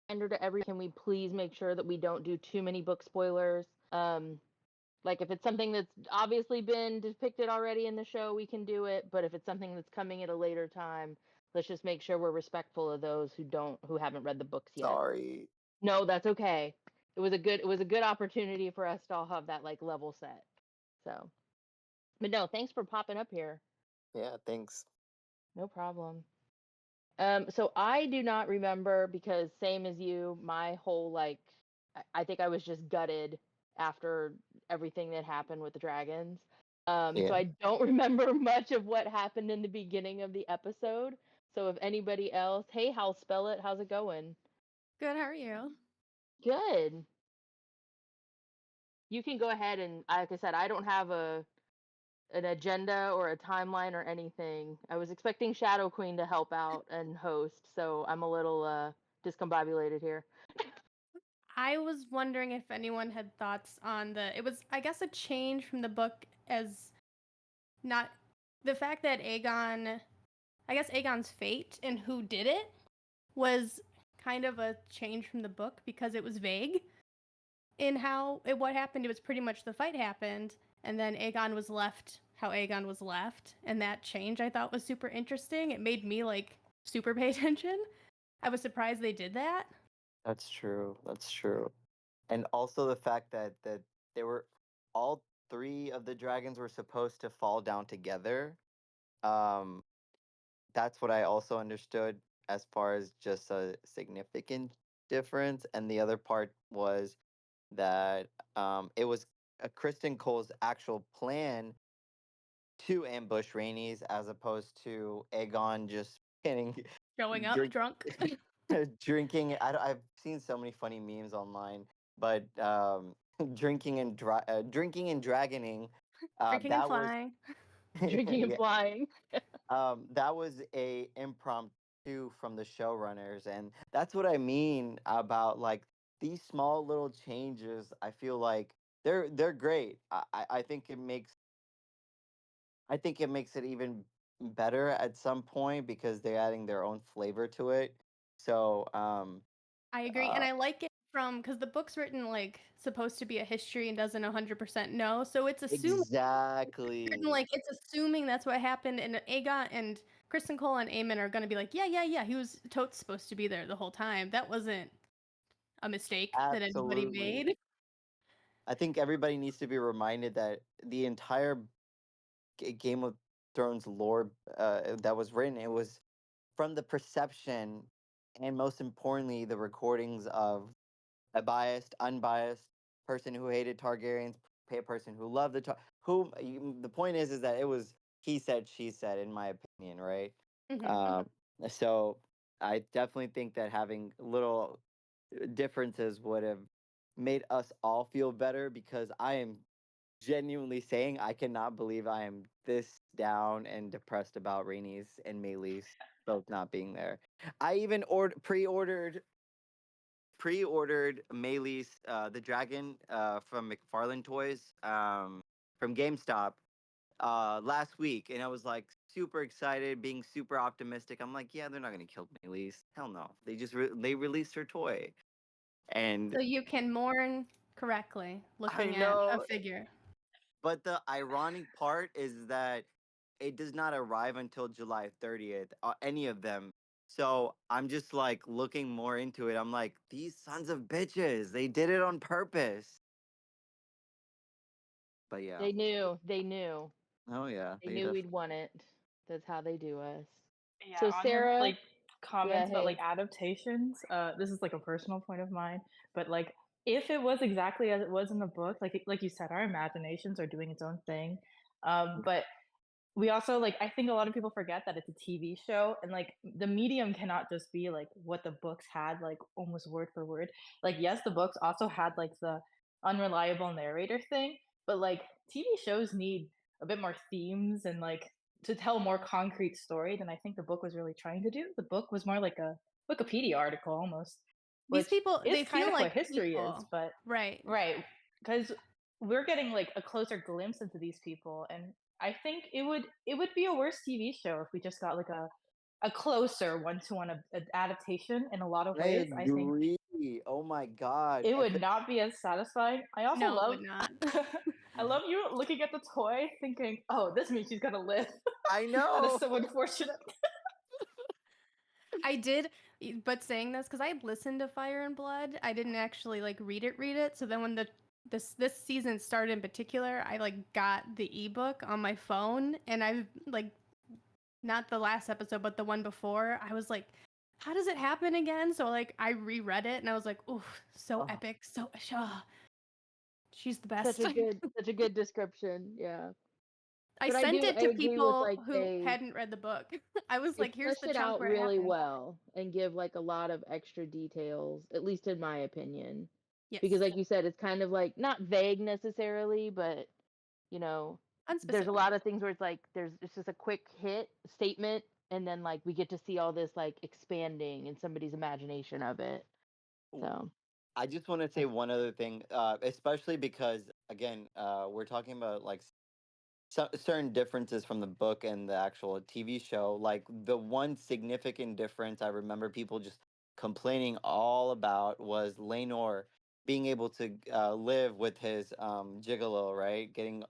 reminder to every, can we please make sure that we don't do too many book spoilers? Like if it's something that's obviously been depicted already in the show, we can do it. But if it's something that's coming at a later time, let's just make sure we're respectful of those who haven't read the books yet. Sorry. No, that's okay. It was a good opportunity for us to all have that like level set. So, but no, thanks for popping up here. Yeah, thanks. No problem. So I do not remember because same as you, my whole like I think I was just gutted after everything that happened with the dragons. So Yeah. I don't remember much of what happened in the beginning of the episode. So if anybody else, hey, Hal Spell It, how's it going? Good, how are you? Good. You can go ahead and like I said, I don't have an agenda or a timeline or anything. I was expecting Shadow Queen to help out and host, so I'm a little discombobulated here. I was wondering if anyone had thoughts on it was, I guess, a change from the book as not the fact that I guess Aegon's fate and who did it was kind of a change from the book because it was vague in what happened. It was pretty much the fight happened, and then Aegon was left how Aegon was left, and that change I thought was super interesting. It made me like super pay attention. I was surprised they did that. That's true. That's true. And also the fact that they were all three of the dragons were supposed to fall down together. Um, that's what I also understood as far as just a significant difference. And the other part was that it was Kristen Cole's actual plan to ambush Rhaenys as opposed to Aegon just getting Showing up drink, drunk. drinking. I've seen so many funny memes online, but drinking and dragoning. Drinking and That was flying. Drinking and yeah, flying. that was a impromptu from the showrunners, and that's what I mean about like these small little changes. I feel like they're great. I think it makes it even better at some point because they're adding their own flavor to it. So, I agree, and uh, I like it from because the book's written like supposed to be a history and doesn't 100% know, so it's assuming written exactly, like it's assuming that's what happened, and Aegon and Kristen Cole and Aemon are going to be like, yeah, yeah, yeah, he was totes supposed to be there the whole time. That wasn't a mistake that anybody absolutely. made. I think everybody needs to be reminded that the entire Game of Thrones lore that was written, it was from the perception and most importantly, the recordings of a biased, unbiased person who hated Targaryens, a person who loved the point is that it was he said, she said, in my opinion, right? Hmm. Um, so I definitely think that having little differences would have made us all feel better because I am genuinely saying I cannot believe I am this down and depressed about Rainey's and Maylee's both not being there. I even pre-ordered Maylee's the dragon from McFarlane Toys from GameStop last week, and I was like super excited, being super optimistic. I'm like, yeah, they're not gonna kill Maylee's. Hell no. They released her toy, and So you can mourn correctly I looking at a know. figure. But the ironic part is that it does not arrive until July 30th, any of them. So I'm just like looking more into it. I'm like, these sons of bitches, they did it on purpose. But yeah. They knew. They knew. Oh yeah, They they knew definitely. we'd want it. That's how they do us. Yeah, So on your Sarah, like yeah, comments about like hey. adaptations, this is like a personal point of mine, but like if it was exactly as it was in the book, like you said, our imaginations are doing its own thing. But we also like I think a lot of people forget that it's a TV show and like the medium cannot just be like what the books had like almost word for word. Like yes, the books also had like the unreliable narrator thing, but like TV shows need a bit more themes and like to tell a more concrete story than I think the book was really trying to do. The book was more like a Wikipedia article almost, These which people, is they kind feel of what like history is, people. but Right. right, because we're getting like a closer glimpse into these people and I think it would be a worse TV show if we just got like a closer one-to-one adaptation in a lot of I ways. I think agree. Oh my god. it would not be as satisfying. I also No, it love would not. I love you looking at the toy thinking, "Oh, this means she's gonna live." I That is know. so unfortunate. I did, but saying this because I had listened to Fire and Blood, I didn't actually like read it. So then when this season started in particular, I like got the ebook on my phone, and I've like not the last episode, but the one before, I was like, how does it happen again? So like I reread it, and I was like, ooh, so Oh. epic, so she's the Such best. a good description. Yeah. I But sent it I to agree with people like who hadn't read the book. I was they like, here's flesh the it chunk out where it really happened. well and give like a lot of extra details, at least in my opinion. Yes. Because like you said, it's kind of like not vague necessarily, but you know, there's a Unspecific. lot of things where it's like it's just a quick hit statement, and then like we get to see all this like expanding in somebody's imagination of it. So I just want to say one other thing, especially because again, we're talking about like certain differences from the book and the actual TV show. Like the one significant difference I remember people just complaining all about was Lenore being able to live with his gigolo, right? Getting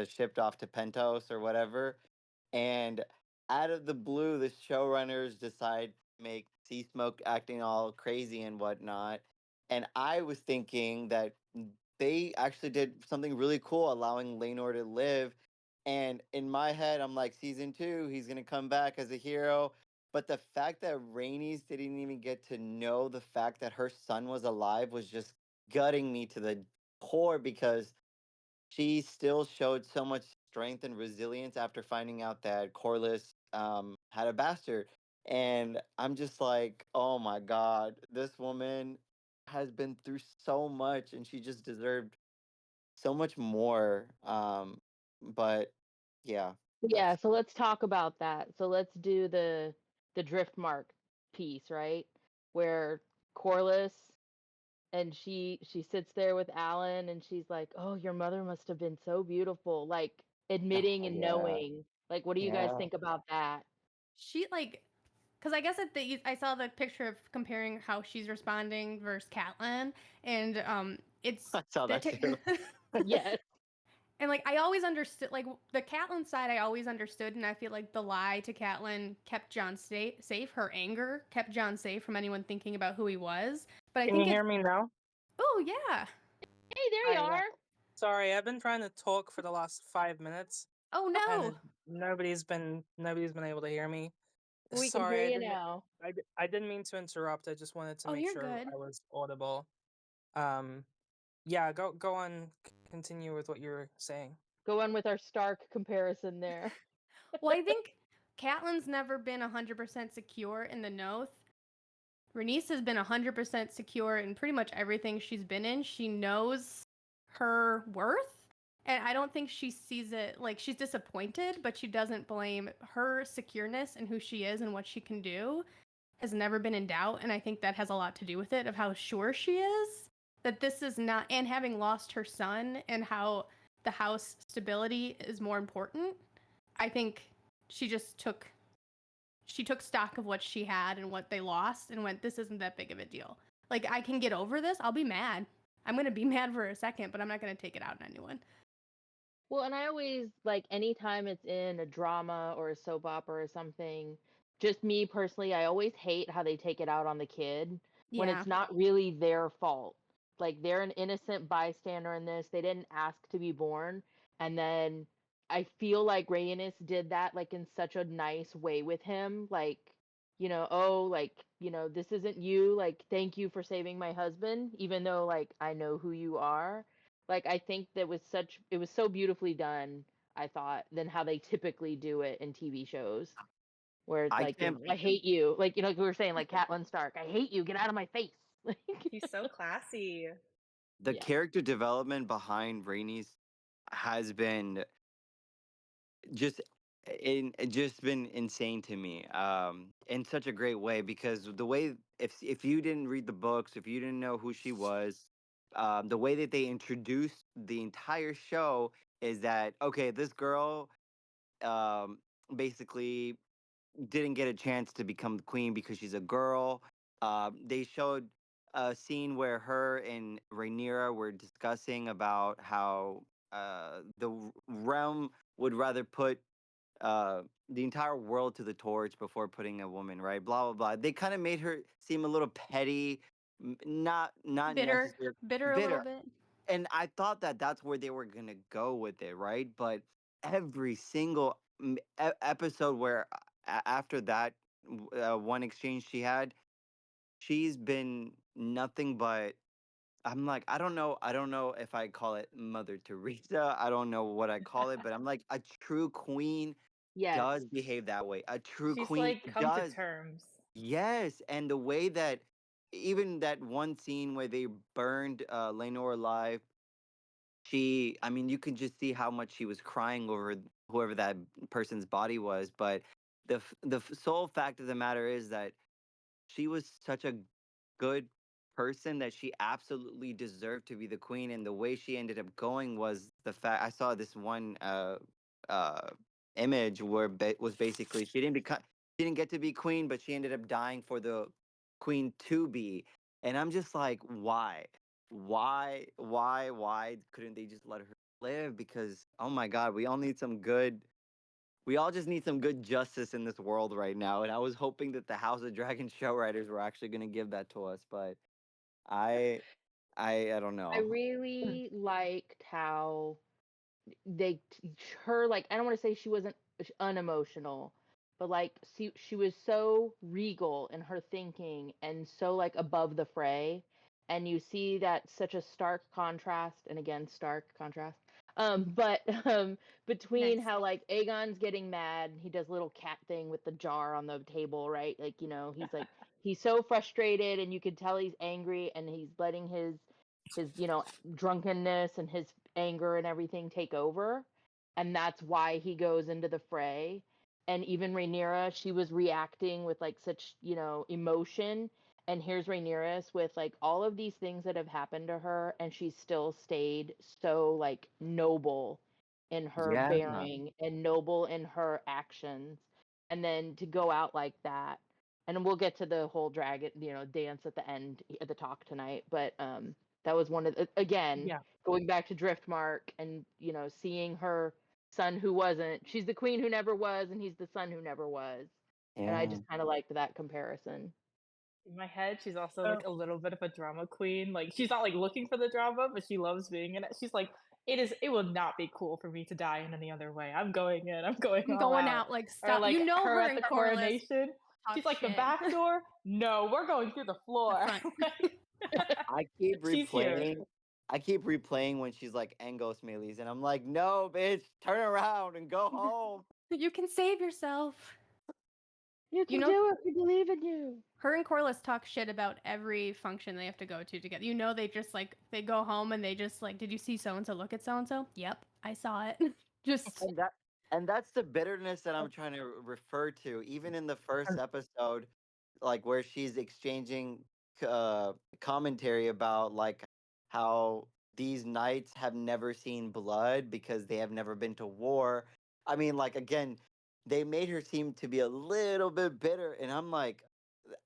shipped off to Pentos or whatever. And out of the blue, the showrunners decide to make Sea Smoke acting all crazy and whatnot. And I was thinking that they actually did something really cool, allowing Lenore to live. And in my head, I'm like, season two, he's gonna come back as a hero. But the fact that Rhaenys didn't even get to know the fact that her son was alive was just gutting me to the core because she still showed so much strength and resilience after finding out that Corlys had a bastard. And I'm just like, oh my God, this woman has been through so much and she just deserved so much more. But yeah, yeah, that's so let's talk about that. So let's do the drift mark piece, right? Where Corliss and she sits there with Alan and she's like, "Oh, your mother must have been so beautiful." Like admitting oh and yeah, knowing. Like what do you guys yeah. think about that? She like, because I guess I saw the picture of comparing how she's responding versus Catelyn, and it's I saw that. that too. Yes. And like I always understood, like the Catelyn side, I always understood, and I feel like the lie to Catelyn kept Jon safe. Her anger kept Jon safe from anyone thinking about who he was. But I Can you think hear it's me now? oh yeah, Hey, there you Hi, yeah. are. Sorry, I've been trying to talk for the last 5 minutes, oh no, and nobody's been able to hear me. We can hear Sorry, you now. I didn't mean to interrupt. I just wanted to oh make you're sure good. I was audible. Um, yeah, go on, continue with what you were saying. Go on with our Stark comparison there. Well, I think Catelyn's never been 100% secure in the Noth. Renice has been 100% secure in pretty much everything she's been in. She knows her worth. And I don't think she sees it like she's disappointed, but she doesn't blame her secureness and who she is and what she can do has never been in doubt. And I think that has a lot to do with it, of how sure she is that this is not, and having lost her son and how the house stability is more important. I think she just took stock of what she had and what they lost and went, this isn't that big of a deal. Like, I can get over this. I'll be mad. I'm going to be mad for a second, but I'm not going to take it out on anyone. Well, and I always like anytime it's in a drama or a soap opera or something, just me personally, I always hate how they take it out on the kid when Yeah. it's not really their fault. Like they're an innocent bystander in this. They didn't ask to be born. And then I feel like Rhaenys did that like in such a nice way with him. Like, oh, like, this isn't you. Like, thank you for saving my husband, even though like I know who you are. Like I think it was so beautifully done, I thought, than how they typically do it in TV shows where it's I like, can't. I hate you. Like, like we were saying, like Catelyn Stark, I hate you, get out of my face. Like He's so classy. The yeah. character development behind Rhaenys has been just just been insane to me in such a great way because the way if you didn't read the books, if you didn't know who she was, the way that they introduced the entire show is that okay, this girl um basically didn't get a chance to become the queen because she's a girl. They showed a scene where her and Rhaenyra were discussing about how the realm would rather put the entire world to the torch before putting a woman, right? Blah blah blah. They kind of made her seem a little petty, not Bitter, necessarily bitter a little bit. and I thought that that's where they were gonna go with it, right? But every single episode where after that one exchange she had, she's been nothing but. I'm like, I don't know if I call it Mother Teresa. I don't know what I call it, but I'm like, a true queen Yes. does behave that way. A true She's queen like come to does. terms. Yes, and the way that even that one scene where they burned Lenore alive, I mean, you can just see how much she was crying over whoever that person's body was. But the sole fact of the matter is that she was such a good person that she absolutely deserved to be the queen. And the way she ended up going was the fact I saw this one uh image where was basically she didn't get to be queen, but she ended up dying for the queen to be. And I'm just like, why couldn't they just let her live? Because oh my god, we all just need some good justice in this world right now. And I was hoping that the House of Dragon show writers were actually going to give that to us, but I I don't I know. really liked how her, like, I don't want to say she wasn't unemotional, but like she was so regal in her thinking and so like above the fray, and you see that such a stark contrast, and again stark contrast, but between Nice. how like Aegon's getting mad, he does a little cat thing with the jar on the table, right? Like, he's like, he's so frustrated, and you can tell he's angry, and he's letting his drunkenness and his anger and everything take over, and that's why he goes into the fray. And even Rhaenyra, she was reacting with like such emotion, and here's Rhaenyra with like all of these things that have happened to her, and she still stayed so like noble in her Yeah. bearing and noble in her actions, and then to go out like that. And we'll get to the whole dragon dance at the end at the talk tonight, but that was one of again, Yeah. going back to Driftmark, and seeing her son who wasn't. She's the queen who never was, and he's the son who never was. And I Yeah. just kind of liked that comparison. In my head, she's also Oh. like a little bit of a drama queen. Like she's not like looking for the drama, but she loves being in it. She's like, it will not be cool for me to die in any other way. I'm going in. I'm going I'm all going out. out like Or stuff. like Her her at and the Corlys coronation. talk She's like the shit. back door. No, we're going through the floor. front. I keep She's here. replaying when she's like Angos Melis, and I'm like, no, bitch, turn around and go home. You can save yourself. You can know- do it. We believe in you. Her and Corlys talk shit about every function they have to go to together. They just like they go home and they just like, did you see so and so look at so and so? Yep, I saw it. Just And that's the bitterness that I'm trying to refer to. Even in the first episode, like where she's exchanging commentary about like how these knights have never seen blood because they have never been to war. I mean, like again, they made her seem to be a little bit bitter, and I'm like,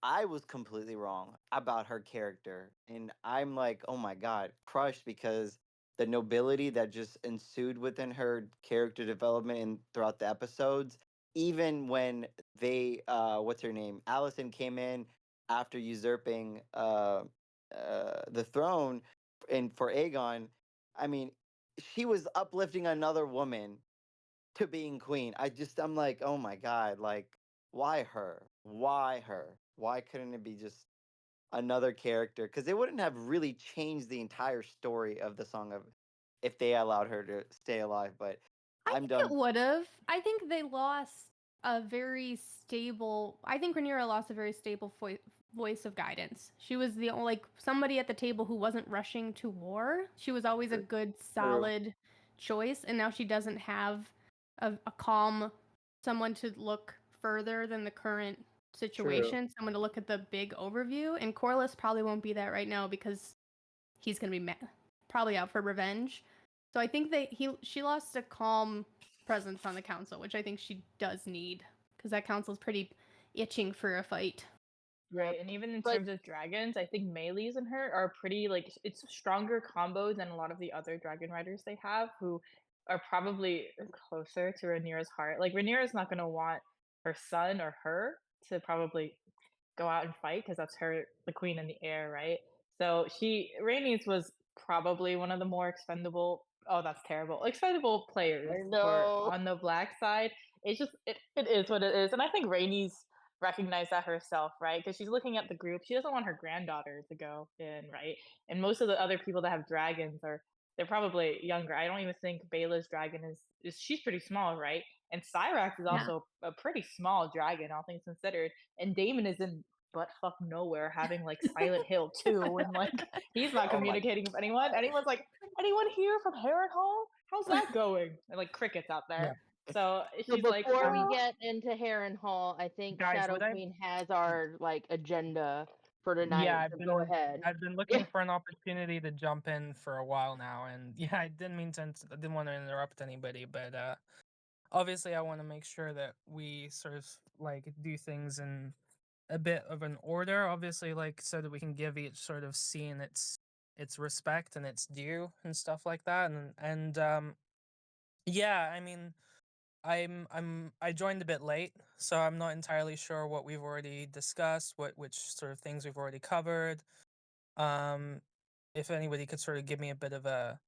I was completely wrong about her character. And I'm like, oh my God, crushed because the nobility that just ensued within her character development and throughout the episodes, even when they, what's her name? Allison came in after usurping the throne and for Aegon. I mean, she was uplifting another woman to being queen. I'm like, oh my God, like, why her? Why her? Why couldn't it be just another character? Because it wouldn't have really changed the entire story of the Song of if they allowed her to stay alive. But I I'm think it done. would have. I think they lost a very stable. I think Rhaenyra lost a very stable voice of guidance. She was the only like somebody at the table who wasn't rushing to war. She was always a True. good, solid choice, and now she doesn't have a calm someone to look further than the current situation. Someone to look at the big overview. And Corlys probably won't be that right now because he's gonna be probably out for revenge. So I think she lost a calm presence on the council, which I think she does need because that council's pretty itching for a fight. Right, and even in But- terms of dragons, I think Melee's and her are pretty like it's stronger combos than a lot of the other dragon riders they have, who are probably closer to Rhaenyra's heart. Like Rhaenyra's not gonna want her son or her to probably go out and fight because that's her, the queen in the air, right? So Rhaenys was probably one of the more expendable. Oh, that's terrible. Expendable players I for know. on the black side. It's just it is what it is, and I think Rhaenys recognize that herself, right? Because she's looking at the group. She doesn't want her granddaughter to go in, right? And most of the other people that have dragons they're probably younger. I don't even think Bela's dragon is she's pretty small, right? And Cyrax is Yeah. also a pretty small dragon, all things considered. And Damon is in butt fuck nowhere, having like Silent Hill 2, and like he's not Oh my- communicating with anyone. Anyone's like, anyone here from Harrenhal? How's that going? And like crickets out there. Yeah. So So she's like, before we get into Harrenhal, I think Guys, Shadow would I- Queen has our like agenda for tonight. Yeah, so go ahead. I've been looking for an opportunity to jump in for a while now, and yeah, I didn't want to interrupt anybody, but obviously I want to make sure that we sort of like do things in a bit of an order, obviously, like so that we can give each sort of scene its respect and its due and stuff like that, and yeah, I mean. I joined a bit late, so I'm not entirely sure what we've already discussed, which sort of things we've already covered. If anybody could sort of give me a bit of a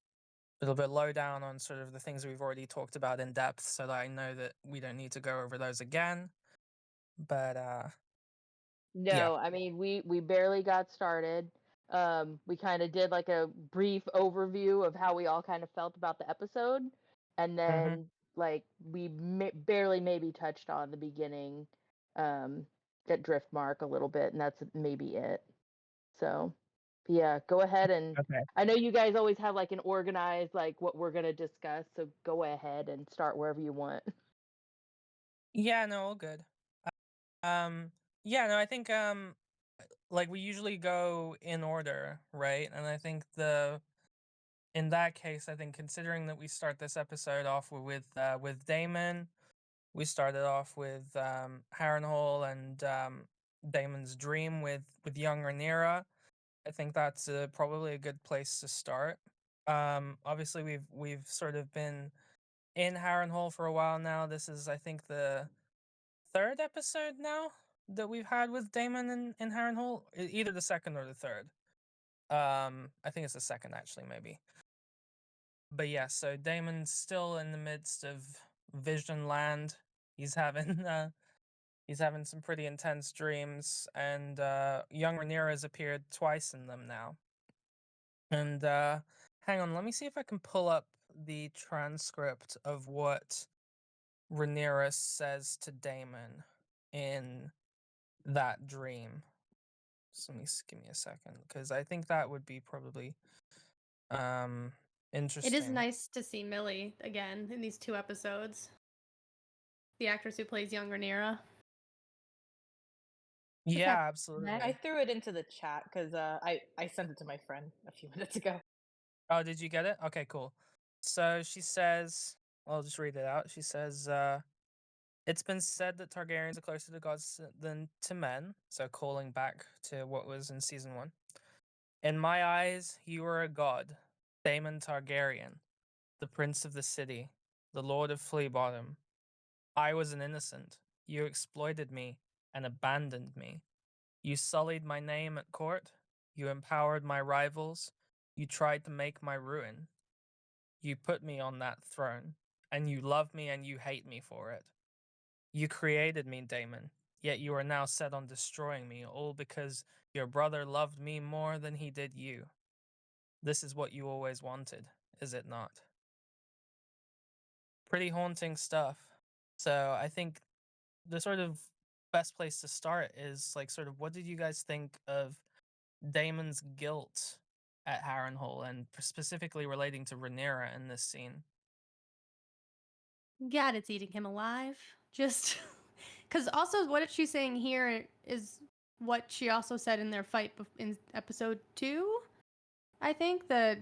little bit lowdown on sort of the things we've already talked about in depth, so that I know that we don't need to go over those again. But No, I mean we barely got started. We kind of did like a brief overview of how we all kind of felt about the episode, and then like we barely maybe touched on the beginning, at Driftmark a little bit, and that's maybe it. So, yeah, go ahead and okay, I know you guys always have like an organized like what we're gonna discuss, so go ahead and start wherever you want. yeah, no, all good. Yeah, no, I think like we usually go in order, right? And I think in that case, I think considering that we start this episode off with Damon, we started off with Harrenhal and Damon's dream with young Rhaenyra. I think that's probably a good place to start. Obviously, we've sort of been in Harrenhal for a while now. This is, I think, the third episode now that we've had with Damon in Harrenhal. Either the second or the third. I think it's the second actually, maybe. But yeah, so Damon's still in the midst of Vision Land. He's having he's having some pretty intense dreams, and young Rhaenyra has appeared twice in them now. And hang on, let me see if I can pull up the transcript of what Rhaenyra says to Daemon in that dream. So give me a second, because I think that would be probably interesting. It is nice to see Millie again in these 2 episodes. The actress who plays young Rhaenyra. Yeah, absolutely. I threw it into the chat because I sent it to my friend a few minutes ago. Oh, did you get it? Okay, cool. So she says, I'll just read it out. She says, it's been said that Targaryens are closer to gods than to men. So calling back to what was in season 1. In my eyes, you are a god, Daemon Targaryen, the prince of the city, the lord of Flea Bottom. I was an innocent. You exploited me and abandoned me. You sullied my name at court. You empowered my rivals. You tried to make my ruin. You put me on that throne, and you love me and you hate me for it. You created me, Daemon, yet you are now set on destroying me, all because your brother loved me more than he did you. This is what you always wanted, is it not? Pretty haunting stuff. So I think the sort of best place to start is like sort of what did you guys think of Daemon's guilt at Harrenhal and specifically relating to Rhaenyra in this scene? God, it's eating him alive. Just because also what she's saying here is what she also said in their fight in episode 2. I think that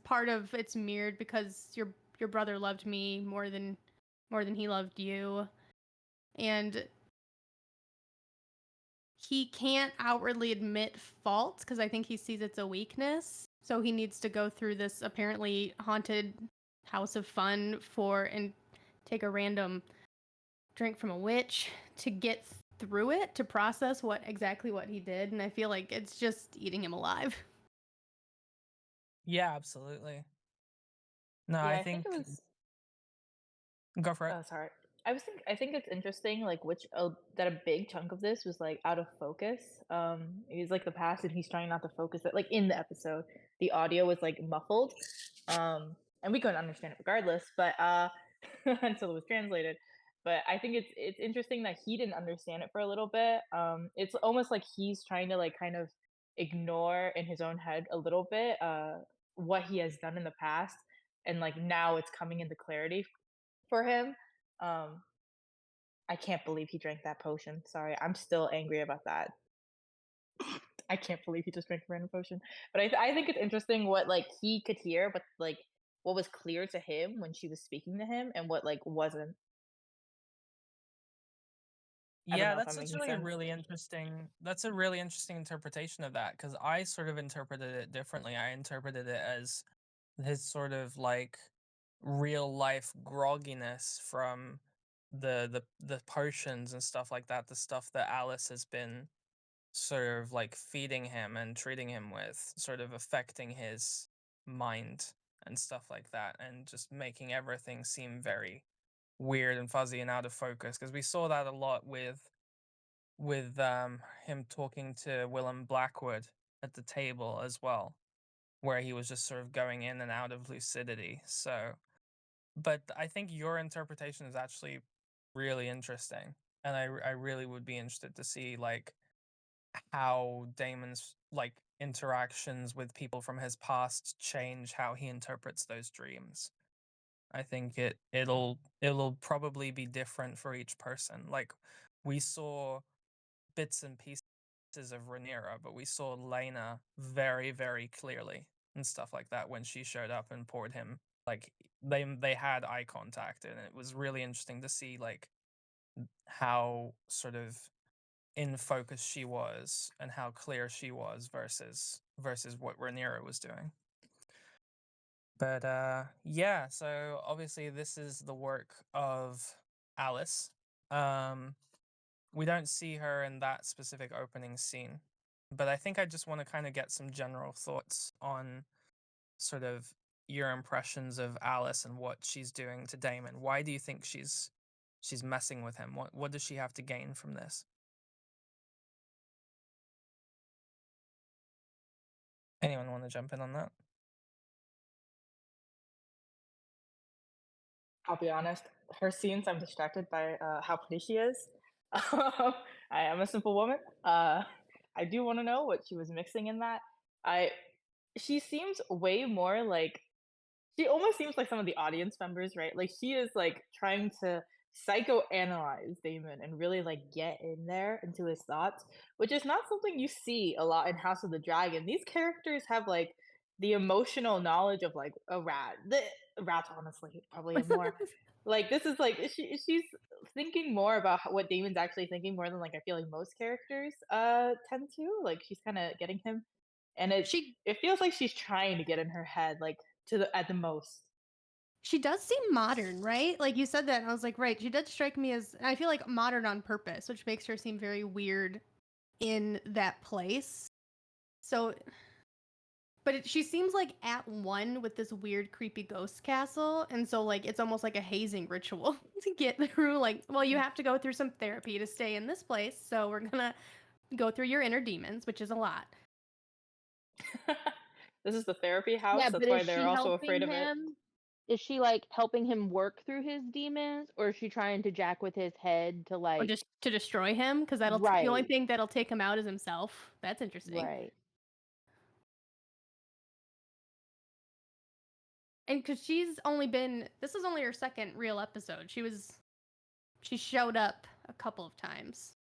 part of it's mirrored because your brother loved me more than he loved you. and he can't outwardly admit fault because I think he sees it's a weakness. So he needs to go through this apparently haunted house of fun and take a random drink from a witch to get through it, to process exactly what he did. And I feel like it's just eating him alive. Yeah, absolutely. No, Yeah, I I think think it was. go for it. Oh, sorry. I think it's interesting, like that a big chunk of this was like out of focus. He's like the past, and he's trying not to focus it. Like in the episode, the audio was like muffled, and we couldn't understand it regardless. But until it was translated. But I think it's interesting that he didn't understand it for a little bit. It's almost like he's trying to like kind of ignore in his own head a little bit what he has done in the past, and like now it's coming into clarity for him. Um, I can't believe he drank that potion. Sorry, I'm still angry about that. I can't believe he just drank a random potion. But I think it's interesting what like he could hear, but like what was clear to him when she was speaking to him, and what like wasn't. I don't Yeah, know if that's I'm making actually a sense. really interesting. That's a really interesting interpretation of that because I sort of interpreted it differently. I interpreted it as his sort of like real life grogginess from the potions and stuff like that, the stuff that Alice has been sort of like feeding him and treating him with, sort of affecting his mind and stuff like that, and just making everything seem very weird and fuzzy and out of focus. Because we saw that a lot with him talking to Willem Blackwood at the table as well, where he was just sort of going in and out of lucidity. So, but I think your interpretation is actually really interesting, and I really would be interested to see like how Damon's like interactions with people from his past change how he interprets those dreams. I think it'll probably be different for each person. Like we saw bits and pieces of Rhaenyra, but we saw Lena very, very clearly and stuff like that when she showed up and poured him. Like they had eye contact, and it was really interesting to see like how sort of in focus she was and how clear she was versus what Rhaenyra was doing. But yeah, so obviously this is the work of Alice. We don't see her in that specific opening scene, but I think I just want to kind of get some general thoughts on sort of your impressions of Alice and what she's doing to Damon. Why do you think she's messing with him? What does she have to gain from this? Anyone want to jump in on that? I'll be honest. Her scenes, I'm distracted by how pretty she is. I am a simple woman. I do want to know what she was mixing in that. She seems way more like she almost seems like some of the audience members, right? Like she is like trying to psychoanalyze Damon and really like get in there into his thoughts, which is not something you see a lot in House of the Dragon. These characters have like the emotional knowledge of like a rat. The rats, honestly, probably have more. Like this is like she's thinking more about what Damon's actually thinking more than like I feel like most characters tend to. Like she's kind of getting him, and it feels like she's trying to get in her head, like at the most. She does seem modern, right? Like you said that, and I was like, right. She does strike me as, I feel like modern on purpose, which makes her seem very weird in that place. So, but she seems like at one with this weird, creepy ghost castle, and so like it's almost like a hazing ritual to get through. Like, well, you have to go through some therapy to stay in this place, so we're gonna go through your inner demons, which is a lot. This is the therapy house. Yeah, That's but why is they're she also afraid helping of it. him? Is she like helping him work through his demons, or is she trying to jack with his head to Or like? just to destroy him, because the only Right, thing that'll take him out is himself. That's interesting. right. And because this is only her second real episode. She showed up a couple of times.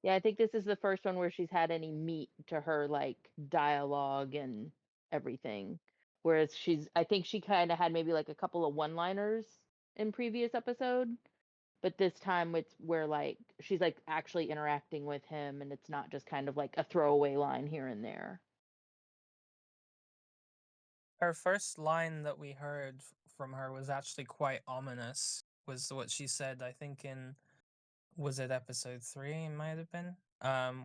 Yeah, I think this is the first one where she's had any meat to her like dialogue and everything. Whereas I think she kind of had maybe like a couple of one-liners in previous episode, but this time it's where like she's like actually interacting with him, and it's not just kind of like a throwaway line here and there. Her first line that we heard from her was actually quite ominous. Was what she said, I think was it episode 3? It might have been.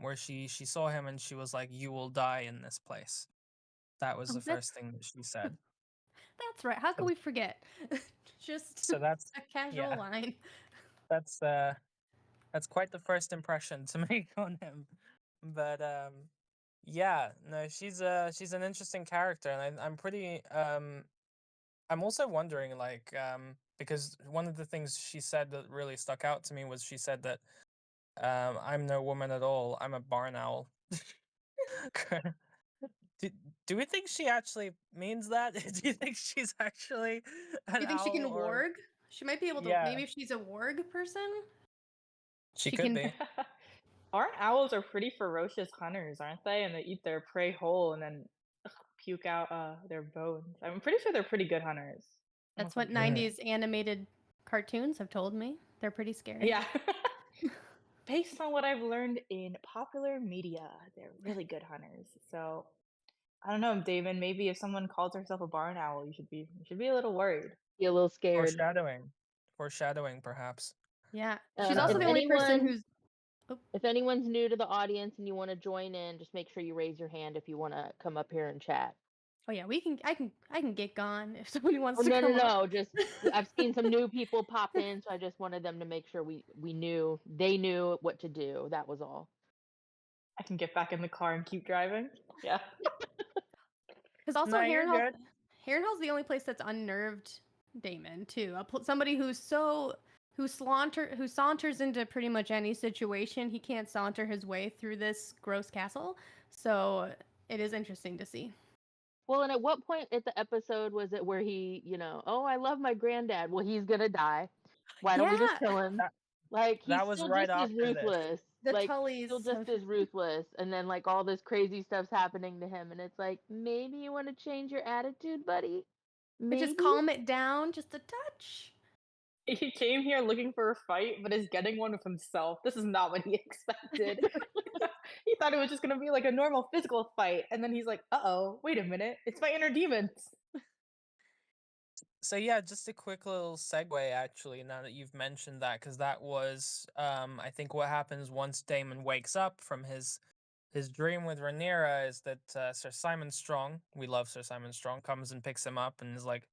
Where she saw him and she was like, "You will die in this place." That was Oh, the first thing that she said. That's right. How could we forget? Just So that's a casual yeah, line. that's quite the first impression to make on him. But yeah, no, she's an interesting character, and I'm pretty I'm also wondering, like, because one of the things she said that really stuck out to me was she said that I'm no woman at all. I'm a barn owl. do, do we think she actually means that? Do you think she's actually Do an you think she owl, can or warg? She might be able to. yeah, Maybe if she's a warg person, she she could can. be. Barn owls are pretty ferocious hunters, aren't they? And they eat their prey whole and then puke out their bones. I'm pretty sure they're pretty good hunters. That's Almost what like- 90s animated cartoons have told me. They're pretty scary. Yeah. Based on what I've learned in popular media, they're really good hunters. So I don't know, Damon. Maybe if someone calls herself a barn owl, you should be a little worried. Be a little scared. Foreshadowing, perhaps. Yeah. She's If also the only person anyone- who's. Oh, If anyone's new to the audience and you want to join in, just make sure you raise your hand if you want to come up here and chat. oh yeah, we can. I can get gone if somebody wants Oh to no, come up. no. Just I've seen some new people pop in, so I just wanted them to make sure they knew what to do. That was all. I can get back in the car and keep driving. Yeah. Because also No, you're Harrenhal's good. the only place that's unnerved Damon too. Somebody who saunters into pretty much any situation. He can't saunter his way through this gross castle. So it is interesting to see. Well, and at what point at the episode was it where he, oh, I love my granddad. Well, he's gonna die. Why don't we just Yeah. kill him? That- Like he's that was still right just as after this. ruthless. The like Tullys still just have- as ruthless, and then like all this crazy stuff's happening to him, and it's like maybe you want to change your attitude, buddy. Maybe. Just calm it down just a touch. He came here looking for a fight, but is getting one with himself. This is not what he expected. He thought it was just gonna be like a normal physical fight, and then he's like, "Uh-oh, wait a minute, it's my inner demons." So yeah, just a quick little segue actually, now that you've mentioned that, because that was I think what happens once Damon wakes up from his dream with Rhaenyra is that Sir Simon Strong, we love Sir Simon Strong, comes and picks him up and is like,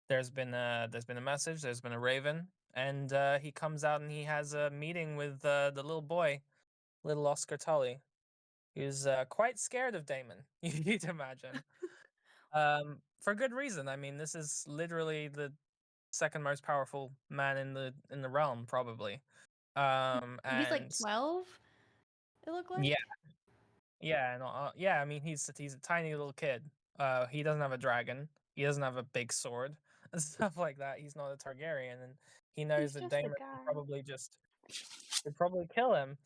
there's been a message, there's been a raven, and he comes out and he has a meeting with the little boy, little Oscar Tully, who's quite scared of Damon. You'd imagine. For good reason. I mean, this is literally the second most powerful man in the realm, probably. He's like And 12. It looked like. yeah, and I mean, he's a tiny little kid. He doesn't have a dragon. He doesn't have a big sword and stuff like that. He's not a Targaryen, and he knows He's that just a Daemon guy. would probably kill him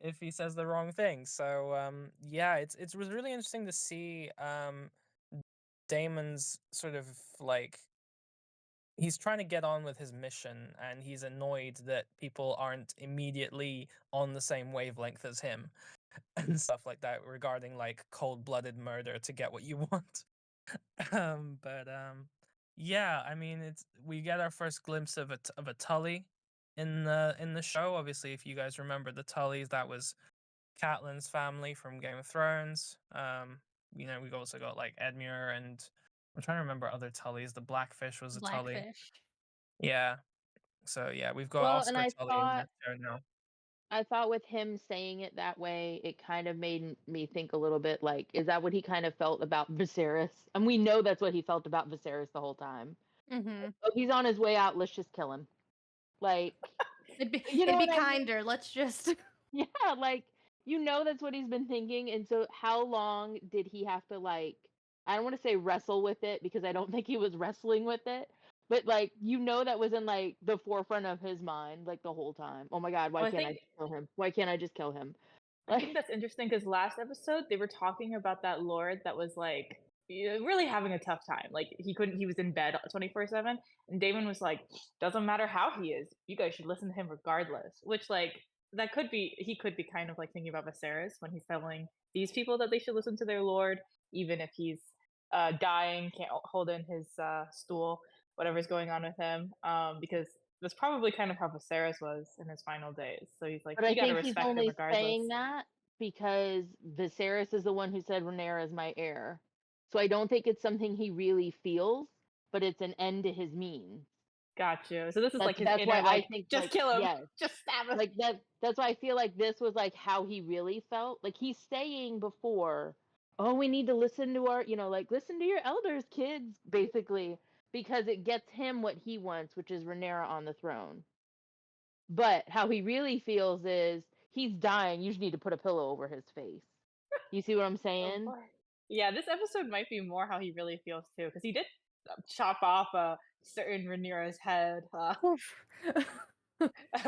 if he says the wrong thing. So yeah, it was really interesting to see Damon's sort of like, he's trying to get on with his mission, and he's annoyed that people aren't immediately on the same wavelength as him and stuff like that regarding like cold-blooded murder to get what you want. But yeah, I mean, we get our first glimpse of a Tully in the show. Obviously, if you guys remember the Tullys, that was Catelyn's family from Game of Thrones. We've also got like Edmure, and I'm trying to remember other Tullys. The Blackfish was a Tully. Blackfish. Yeah. So yeah, we've got Well, Oscar and I Tully in thought that show now. I thought with him saying it that way, it kind of made me think a little bit like, is that what he kind of felt about Viserys? And we know that's what he felt about Viserys the whole time. Mm-hmm. Oh, he's on his way out. Let's just kill him. Like, It'd be You know it'd be what I mean? kinder. Let's just. yeah, like that's what he's been thinking. And so, how long did he have to like? I don't want to say wrestle with it because I don't think he was wrestling with it. But like, that was in like the forefront of his mind like the whole time. Oh my God, why Well, I can't I think- just kill him? Why can't I just kill him? I think that's interesting because last episode they were talking about that lord that was like really having a tough time. Like he was in bed 24/7, and Damon was like, "Doesn't matter how he is, you guys should listen to him regardless." Which like that could be he could be kind of like thinking about Viserys when he's telling these people that they should listen to their lord, even if he's dying, can't hold in his stool, whatever's going on with him, because that's probably kind of how Viserys was in his final days. So he's like, But I you got to think he's respect him only regardless. saying that because Viserys is the one who said Rhaenyra is my heir. So I don't think it's something he really feels, but it's an end to his means. Gotcha. So this is like his That's inner why like, I think just like, kill him, yes. just stab him. Like that's why I feel like this was like how he really felt. Like he's saying before, oh, we need to listen to our, like listen to your elders, kids, basically, because it gets him what he wants, which is Rhaenyra on the throne. But how he really feels is he's dying. You just need to put a pillow over his face. You see what I'm saying? Yeah, this episode might be more how he really feels too, because he did chop off a certain Rhaenyra's head.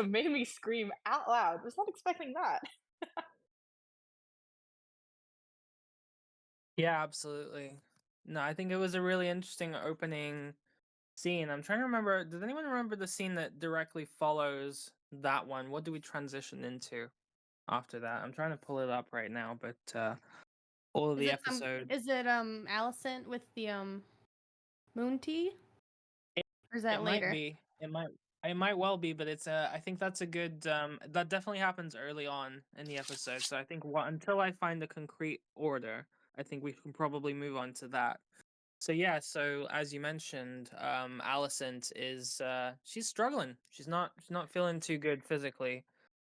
Made me scream out loud. Was not expecting that. Yeah, absolutely. No, I think it was a really interesting opening scene. I'm trying to remember. Does anyone remember the scene that directly follows that one? What do we transition into after that? I'm trying to pull it up right now, but all of the episode. Is it Alicent with the moon tea? Or is that It later? might be. It might well be, but it's I think that's a good that definitely happens early on in the episode. So I think until I find the concrete order, I think we can probably move on to that. So yeah, so as you mentioned, Alicent is she's struggling. She's not feeling too good physically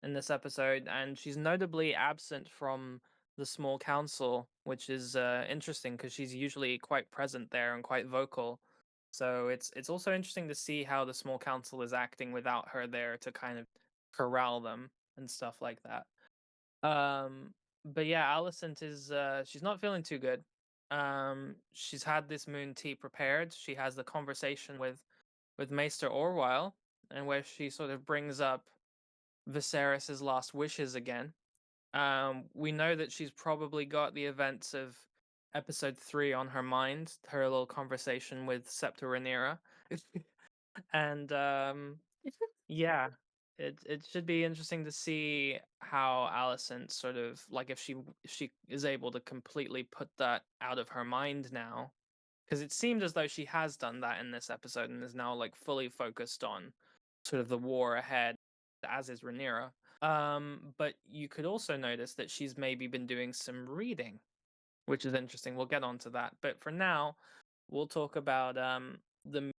in this episode, and she's notably absent from the small council, which is interesting because she's usually quite present there and quite vocal. So it's also interesting to see how the small council is acting without her there to kind of corral them and stuff like that. Um, but yeah, Alicent is she's not feeling too good. She's had this moon tea prepared. She has the conversation with Maester Orwyle, and where she sort of brings up Viserys's last wishes again. We know that she's probably got the events of episode 3 on her mind, her little conversation with Septa Rhaenyra. And yeah, it should be interesting to see how Alicent sort of like if she is able to completely put that out of her mind now, because it seemed as though she has done that in this episode and is now like fully focused on sort of the war ahead, as is Rhaenyra. But you could also notice that she's maybe been doing some reading, which is interesting. We'll get onto that. But for now, we'll talk about the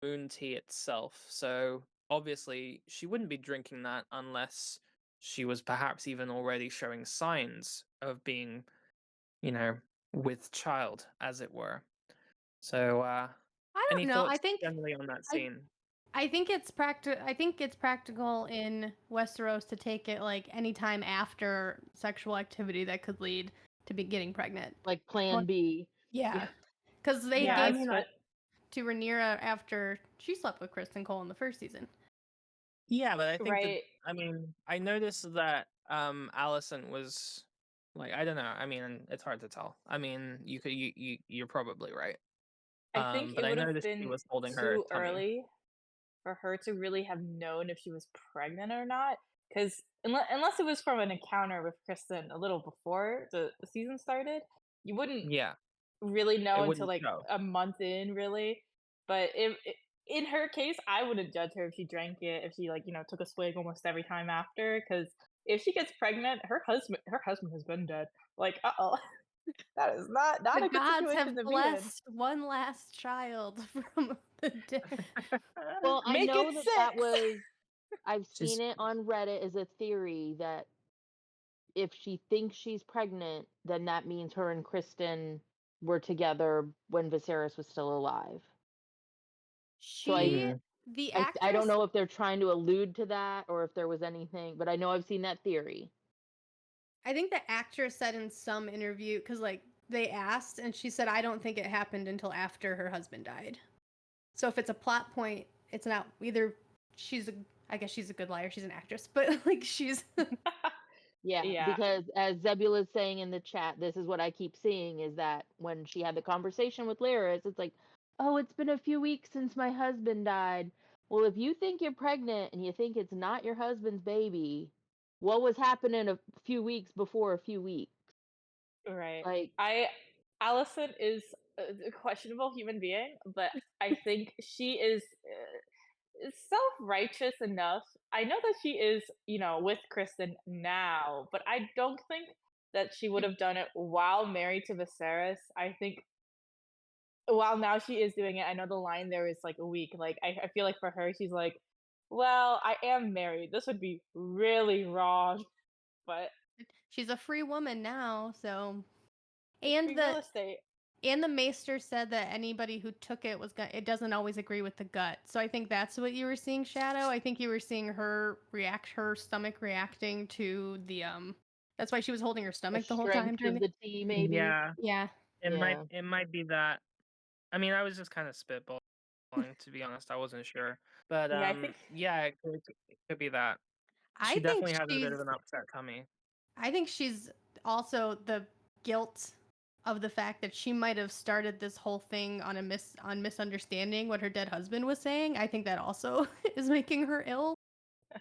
moon tea itself. So obviously, she wouldn't be drinking that unless she was perhaps even already showing signs of being, with child, as it were. So, I any don't know. thoughts generally on that scene? I think it's practical in Westeros to take it like any time after sexual activity that could lead to be getting pregnant. Like Plan B. Yeah, because they Yeah, gave but to Rhaenyra after she slept with Kristen Cole in the first season. Yeah, but I think right. I noticed that Alicent was like, I don't know. I mean, it's hard to tell. I mean, you're probably right. I think But it I would have noticed she been was holding her too tummy. early for her to really have known if she was pregnant or not. Because unless it was from an encounter with Kristen a little before the season started, you wouldn't Yeah, really know it until wouldn't like show. a month in, really. But in her case, I wouldn't judge her if she drank it, if she like took a swig almost every time after. Because if she gets pregnant, her husband has been dead. Like, that is not The a good gods situation have to be in. blessed one last child from the dead. Well, I Make know it that 6! was I've She's seen it on Reddit as a theory that if she thinks she's pregnant, then that means her and Kristen were together when Viserys was still alive. So The I don't actress, know if they're trying to allude to that or if there was anything, but I know I've seen that theory. I think the actress said in some interview, because like they asked, and she said, "I don't think it happened until after her husband died." So if it's a plot point, it's not either. I guess she's a good liar. She's an actress, but like she's Yeah, Yeah. because as Zebula's saying in the chat, this is what I keep seeing is that when she had the conversation with Lyris, it's like, oh, it's been a few weeks since my husband died. Well, if you think you're pregnant and you think it's not your husband's baby, what was happening a few weeks before a few weeks? Right. Like, Allison is a questionable human being, but I think she is self-righteous enough. I know that she is, with Kristen now, but I don't think that she would have done it while married to Viserys. I think while now she is doing it, I know the line there is like a week. Like I feel like for her, she's like, well, I am married. This would be really wrong, but She's a free woman now, so. it's And free the real estate. and the maester said that anybody who took it was gonna. It doesn't always agree with the gut. So I think that's what you were seeing, Shadow. I think you were seeing her stomach reacting to the That's why she was holding her the stomach the whole time strength during of the. the tea, maybe. Yeah, Yeah. Yeah. it might be that. I mean, I was just kind of spitballing, to be honest. I wasn't sure, but Yeah, I think yeah, it could be that. I She think definitely has a bit she's. of an upset tummy. I think she's also the guilt of the fact that she might have started this whole thing on misunderstanding what her dead husband was saying. I think that also is making her ill.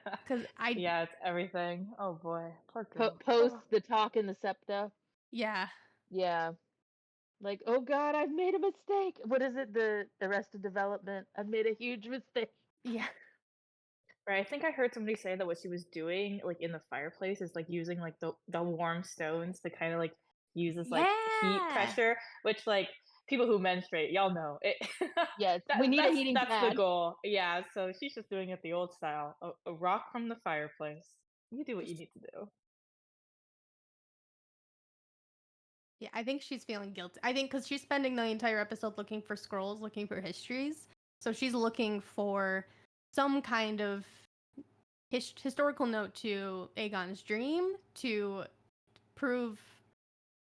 Because yeah, it's everything. Oh boy, poor girl. Post the talk in the septa. yeah. Yeah. Like, oh God, I've made a mistake. What is it? The Arrested Development. I've made a huge mistake. Yeah. Right, I think I heard somebody say that what she was doing, like in the fireplace, is like using like the warm stones to kind of like use as like heat Yeah. pressure, which like people who menstruate, y'all know it. Yes, that, we need a heating that's the pad. goal. Yeah, so she's just doing it the old style, a rock from the fireplace. You do what you need to do. Yeah, I think she's feeling guilty. I think because she's spending the entire episode looking for scrolls, looking for histories. So she's looking for some kind of historical note to Aegon's dream to prove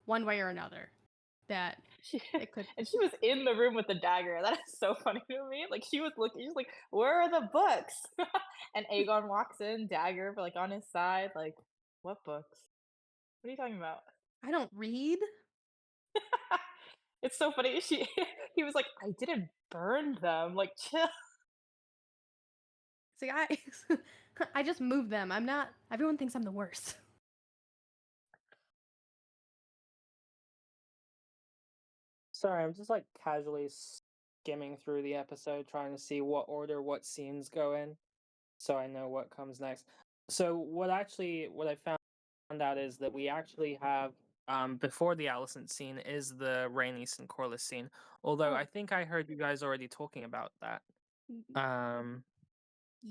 one way or another that She, it could. and she was in the room with the dagger. That is so funny to me. Like she was looking, she's like, "Where are the books?" And Aegon walks in, dagger like on his side. Like, what books? What are you talking about? I don't read. It's so funny. He was like, "I didn't burn them." Like, chill. See, I just moved them. I'm not. Everyone thinks I'm the worst. Sorry, I'm just like casually skimming through the episode, trying to see what order what scenes go in, so I know what comes next. So what I found out is that we actually have before the Alicent scene is the Rhaenys and Corlys scene. Although Oh. I think I heard you guys already talking about that.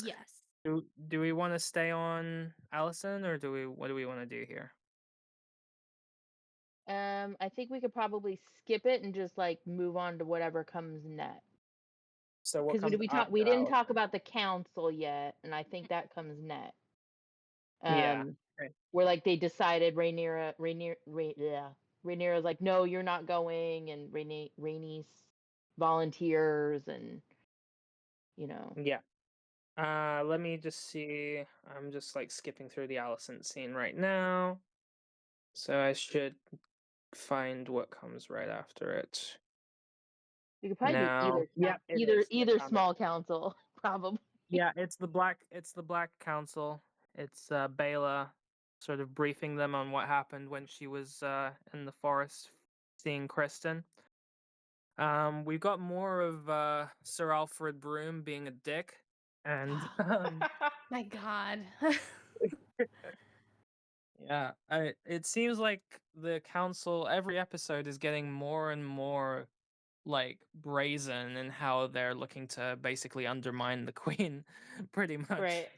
Yes. Do we want to stay on Alicent, or what do we want to do here? I think we could probably skip it and just like move on to whatever comes next. So what Because comes we after didn't talk Alicent? about the council yet, and I think that comes next. Yeah. Okay. Where like they decided Rhaenyra's like, no, you're not going, and Rhaenys volunteers, and Yeah. Let me just see. I'm just like skipping through the Alicent scene right now. So I should find what comes right after it. you could probably Now, do yeah, it is. I either found it. small council, probably. Yeah, it's the Black Council. It's Bela sort of briefing them on what happened when she was in the forest seeing Kristen. We've got more of Sir Alfred Broom being a dick, and My God. yeah, it seems like the council every episode is getting more and more like brazen in how they're looking to basically undermine the queen, pretty much. Right.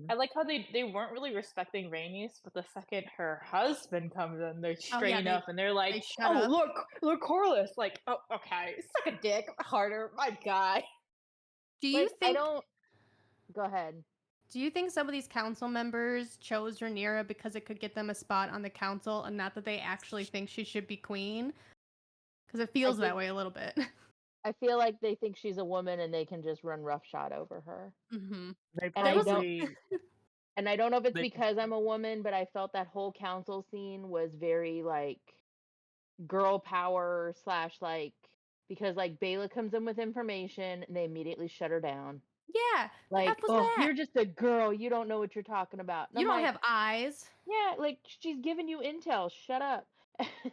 I like how they weren't really respecting Rhaenys, but the second her husband comes in, they're straight they- up and they're like, they shut "Oh, up." look, Corlys!" Like, "Oh, okay, suck a dick harder, my guy." Do you Like, I think? don't. Go ahead. Do you think some of these council members chose Rhaenyra because it could get them a spot on the council, and not that they actually think she should be queen? Because it feels that way a little bit. I feel like they think she's a woman and they can just run roughshod over her. Mm-hmm. They And I don't. probably And I don't know if it's They- because I'm a woman, but I felt that whole council scene was very like girl power / like, because like Bayla comes in with information and they immediately shut her down. Yeah. The Like, F was oh, that? you're just a girl. You don't know what you're talking about. And You I'm don't like, have eyes. yeah, like she's giving you intel. Shut up.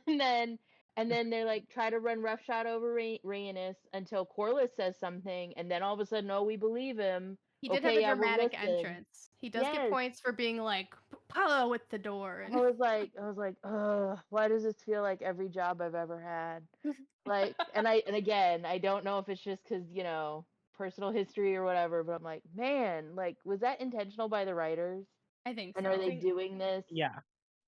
and then they like try to run roughshod over Rhaenys until Corlys says something, and then all of a sudden, oh, we believe him. He did Okay, have a yeah, we'll dramatic listen. entrance. He does get Yes. points for being like Paolo with the door. I was like, ugh, why does this feel like every job I've ever had? Like, and again, I don't know if it's just because, personal history or whatever, but I'm like, man, like, was that intentional by the writers? I think And so. are they doing this? yeah.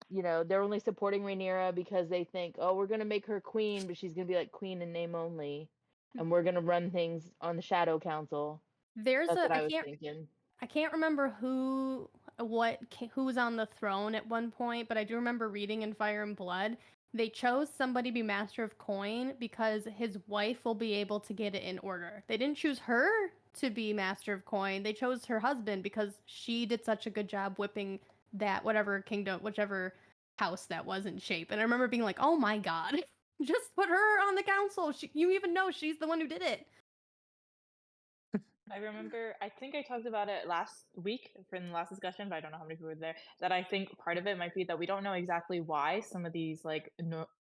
They're only supporting Rhaenyra because they think, oh, we're gonna make her queen, but she's gonna be like queen in name only, and we're gonna run things on the Shadow Council. There's That's a what I was thinking. I can't remember who was on the throne at one point, but I do remember reading in Fire and Blood they chose somebody to be Master of Coin because his wife will be able to get it in order. They didn't choose her to be Master of Coin. They chose her husband because she did such a good job whipping that whatever kingdom, whichever house that was in shape. And I remember being like, "Oh my god, just put her on the council. You even know she's the one who did it." I remember, I think I talked about it last week in the last discussion, but I don't know how many people were there. That I think part of it might be that we don't know exactly why some of these like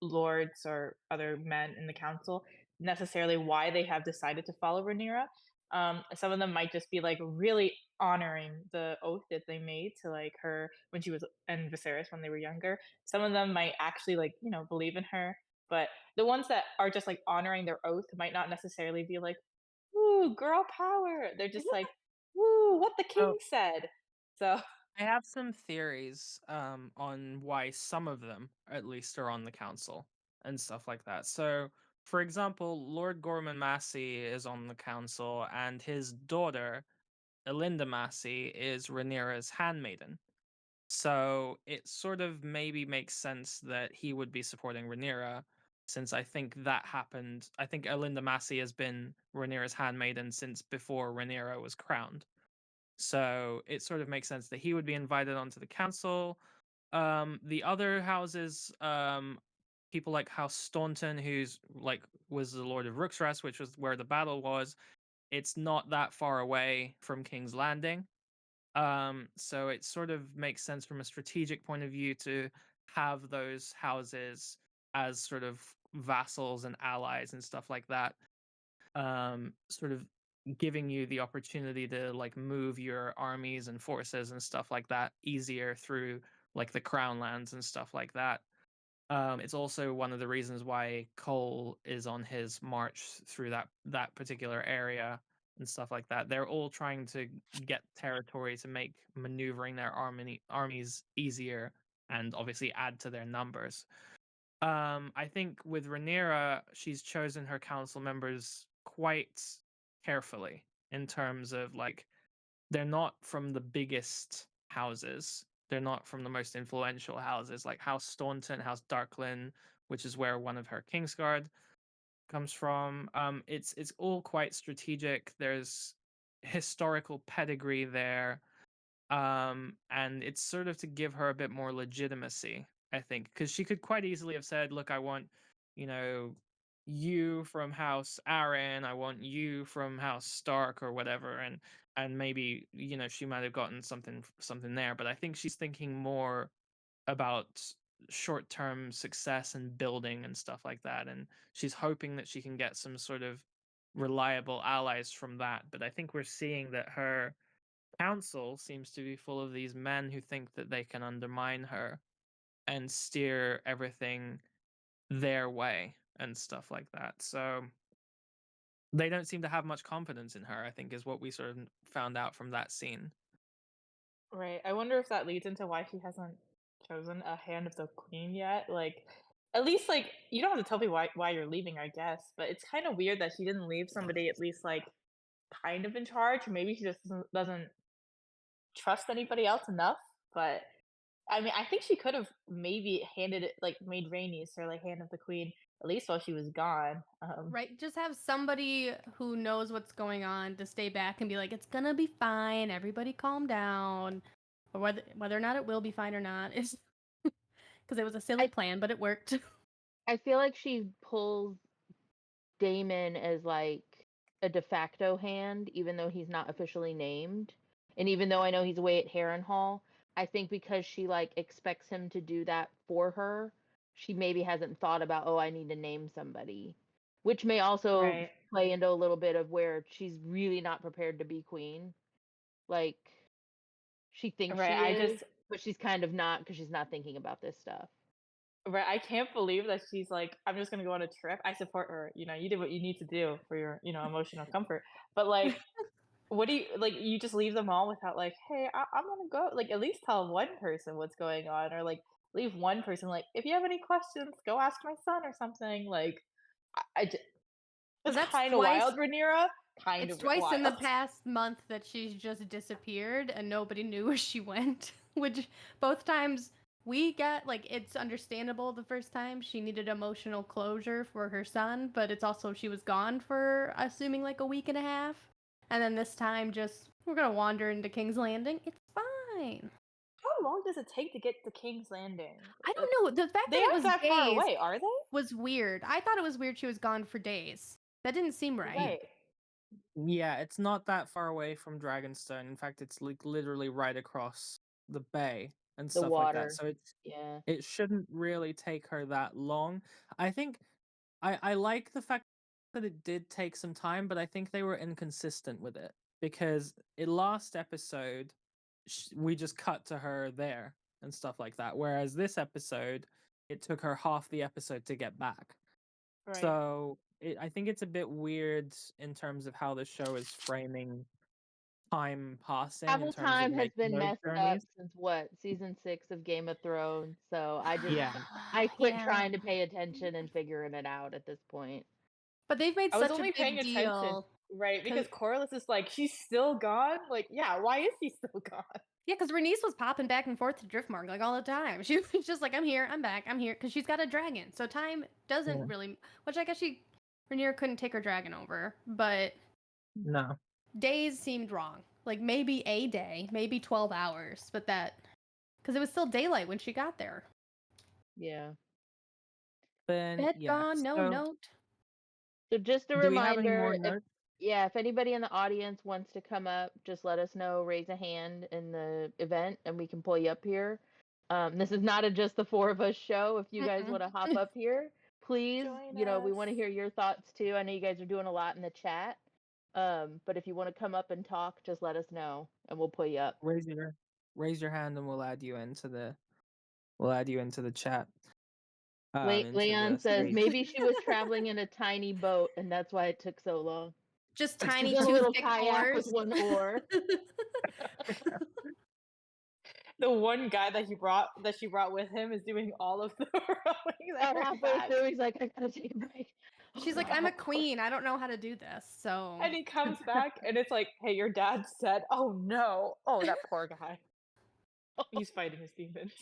lords or other men in the council necessarily why they have decided to follow Rhaenyra. Some of them might just be like really honoring the oath that they made to like her when she was and Viserys when they were younger. Some of them might actually like believe in her, but the ones that are just like honoring their oath might not necessarily be like, "Ooh, girl power." They're just like, "Ooh, what the king Oh, said." So, I have some theories on why some of them, at least, are on the council and stuff like that. So, for example, Lord Gorman Massey is on the council, and his daughter, Elinda Massey, is Rhaenyra's handmaiden. So it sort of maybe makes sense that he would be supporting Rhaenyra, since I think that happened. I think Elinda Massey has been Rhaenyra's handmaiden since before Rhaenyra was crowned. So it sort of makes sense that he would be invited onto the council. The other houses, people like House Staunton, who's like was the Lord of Rooksrest, which was where the battle was. It's not that far away from King's Landing. So it sort of makes sense from a strategic point of view to have those houses as sort of vassals and allies and stuff like that. Sort of giving you the opportunity to like move your armies and forces and stuff like that easier through like the crown lands and stuff like that. It's also one of the reasons why Cole is on his march through that particular area and stuff like that. They're all trying to get territory to make maneuvering their armies easier and obviously add to their numbers. I think with Rhaenyra, she's chosen her council members quite carefully in terms of like they're not from the biggest houses. They're not from the most influential houses, like House Staunton, House Darklyn, which is where one of her Kingsguard comes from. It's all quite strategic. There's historical pedigree there, and it's sort of to give her a bit more legitimacy, I think, because she could quite easily have said, "Look, I want, you know, you from House Aaron, I want you from House Stark or whatever," and maybe she might have gotten something there. But I think she's thinking more about short-term success and building and stuff like that, and she's hoping that she can get some sort of reliable allies from that. But I think we're seeing that her council seems to be full of these men who think that they can undermine her and steer everything their way and stuff like that. So they don't seem to have much confidence in her, I think, is what we sort of found out from that scene. right. I wonder if that leads into why she hasn't chosen a hand of the queen yet. Like, at least like you don't have to tell me why you're leaving, I guess. But it's kind of weird that she didn't leave somebody at least like kind of in charge. Maybe she just doesn't trust anybody else enough. But I mean, I think she could have maybe handed it like made Rhaenys her like hand of the queen at least while she was gone. Right, just have somebody who knows what's going on to stay back and be like, "It's gonna be fine. Everybody calm down." Or whether or not it will be fine or not is because it was a silly plan, but it worked. I feel like she pulls Damon as like a de facto hand, even though he's not officially named. And even though I know he's away at Harrenhal, I think because she like expects him to do that for her, she maybe hasn't thought about, oh, I need to name somebody. Which may also Right. play into a little bit of where she's really not prepared to be queen. Like she thinks Right. she I is, just but she's kind of not because she's not thinking about this stuff. right. I can't believe that she's like, I'm just gonna go on a trip. I support her. You know, you did what you need to do for your, emotional comfort. But like, what do you like? You just leave them all without like, hey, I'm gonna go. Like, at least tell one person what's going on, or like leave one person like, if you have any questions, go ask my son or something. Like, it's that's kind of twice. wild, Rhaenyra. Kind It's of twice in the wild. past month that she's just disappeared and nobody knew where she went. Which both times we got like it's understandable the first time she needed emotional closure for her son, but it's also she was gone for assuming like a week and a half. And then this time just we're gonna wander into King's Landing. It's fine. How long does it take to get to King's Landing? I don't know. The fact They that it aren't was that far days away, are they? was weird. I thought it was weird she was gone for days. That didn't seem right. Right. Yeah, it's not that far away from Dragonstone. In fact, it's like literally right across the bay and The stuff like that. water. So Yeah. it shouldn't really take her that long. I think I like the fact that it did take some time, but I think they were inconsistent with it because in last episode we just cut to her there and stuff like that, whereas this episode it took her half the episode to get back. Right. So I think it's a bit weird in terms of how the show is framing time passing in Travel terms of time has making been those messed up journeys. since what, season 6 of Game of Thrones. So Yeah. I quit Yeah. trying to pay attention and figuring it out at this point. But they've made I was such a only paying big attention, deal. right? Because Corliss is like, she's still gone. Like, yeah, why is she still gone? Yeah, because Rhaenys was popping back and forth to Driftmark like all the time. She was just like, I'm here, I'm back, I'm here, because she's got a dragon. So time doesn't Yeah. really, which I guess Rhaenyra couldn't take her dragon over, but No. days seemed wrong. Like maybe a day, maybe 12 hours, but because it was still daylight when she got there. Yeah. Then Bed yeah. gone, no So note. So just a do we have any more reminder, notes? if anybody in the audience wants to come up, just let us know, raise a hand in the event and we can pull you up here. This is not a just the four of us show. If you guys Mm-mm. want to hop up here, please, Join we want to us. hear your thoughts too. I know you guys are doing a lot in the chat. But if you want to come up and talk, just let us know and we'll pull you up. Raise your hand and we'll add you into the chat. Into Leon the says space. maybe she was traveling in a tiny boat and that's why it took so long. Just She's tiny in a little toothpick kayak oars. with one oar. The one guy that she brought with him is doing all of the rowing. And halfway through, he's like, I gotta take a break. She's like, I'm a queen. I don't know how to do this. So And he comes back and it's like, hey, your dad's dead. Oh no. Oh, that poor guy. He's fighting his demons.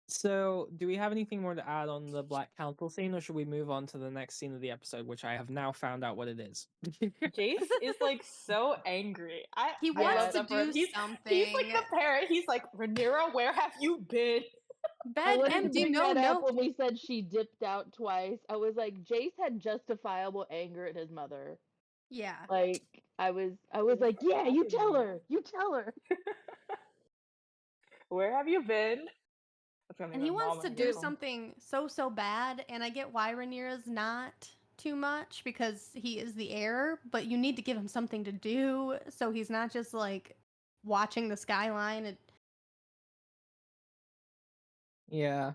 So, do we have anything more to add on the Black Council scene, or should we move on to the next scene of the episode, which I have now found out what it is? Jace is like so angry. he I wants love to that for him. do He's something. like the parent. He's like, Rhaenyra, where have you been? I Bed wanted to empty, bring no that up note. when we said she dipped out twice. I was like, Jace had justifiable anger at his mother. Yeah. Like, I was like, yeah, you tell her. You tell her. Where have you been? And he wants to do something so bad, and I get why Rhaenyra's not too much because he is the heir, but you need to give him something to do so he's not just like watching the skyline. Yeah.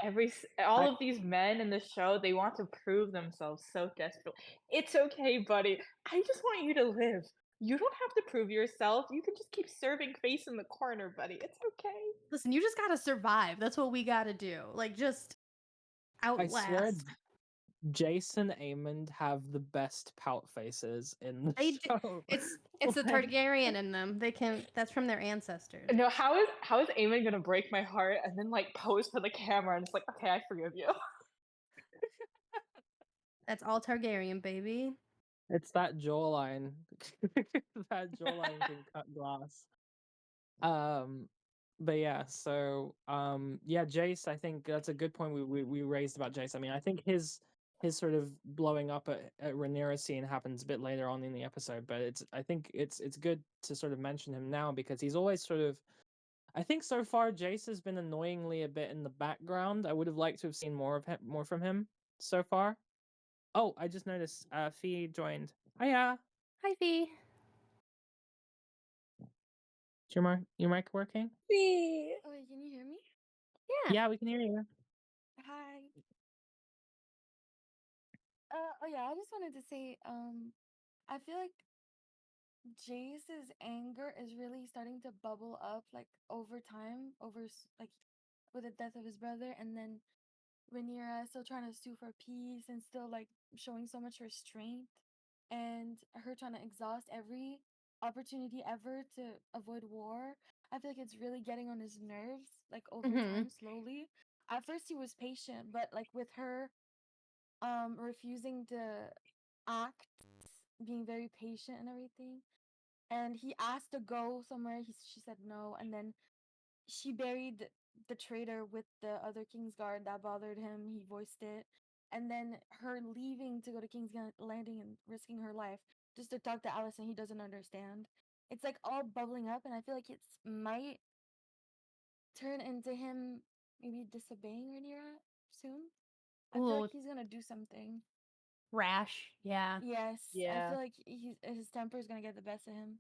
All of these men in the show, they want to prove themselves so desperately. It's okay, buddy. I just want you to live. You don't have to prove yourself. You can just keep serving face in the corner, buddy. It's okay. Listen, you just gotta survive. That's what we gotta do. Like, just outlast. I swear, Jason Aemond have the best pout faces in the show. It's the Targaryen in them. That's from their ancestors. No, how is Aemon gonna break my heart and then like pose for the camera and it's like, okay, I forgive you. That's all Targaryen, baby. It's that jawline. That jawline can cut glass. But yeah, so yeah, Jace, I think that's a good point we raised about Jace. I mean, I think his sort of blowing up at Rhaenyra scene happens a bit later on in the episode, but I think it's good to sort of mention him now because he's always sort of, I think so far Jace has been annoyingly a bit in the background. I would have liked to have seen more from him so far. Oh, I just noticed Fee joined. Hiya. Hi, Fee. Is your mic working? Oh, wait, can you hear me? Yeah, we can hear you. Hi. Oh yeah, I just wanted to say, I feel like Jace's anger is really starting to bubble up, like over time, like with the death of his brother, and then Rhaenyra still trying to sue for peace and still like showing so much restraint, and her trying to exhaust every opportunity ever to avoid war. I feel like it's really getting on his nerves, like over time, slowly. At first he was patient, but like with her refusing to act, being very patient and everything. And he asked to go somewhere. She said no, and then she buried the traitor with the other Kingsguard. That bothered him. He voiced it, and then her leaving to go to King's Landing and risking her life just to talk to Alice, and he doesn't understand. It's like all bubbling up, and I feel like it might turn into him maybe disobeying Rhaenyra soon. I feel Ooh, like he's gonna do something. rash. Yeah. Yes, I Yeah. feel like his temper is gonna get the best of him.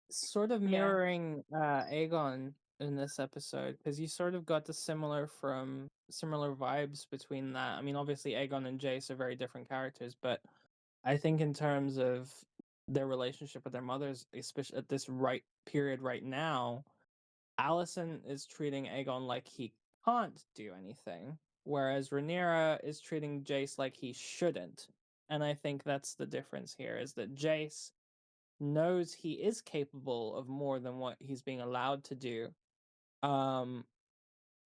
Sort of Yeah. mirroring Aegon in this episode because you sort of got the similar vibes between that. I mean, obviously Aegon and Jace are very different characters, but I think in terms of their relationship with their mothers, especially at this right period right now, Allison is treating Aegon like he can't do anything, whereas Rhaenyra is treating Jace like he shouldn't. And I think that's the difference here is that Jace knows he is capable of more than what he's being allowed to do. Um,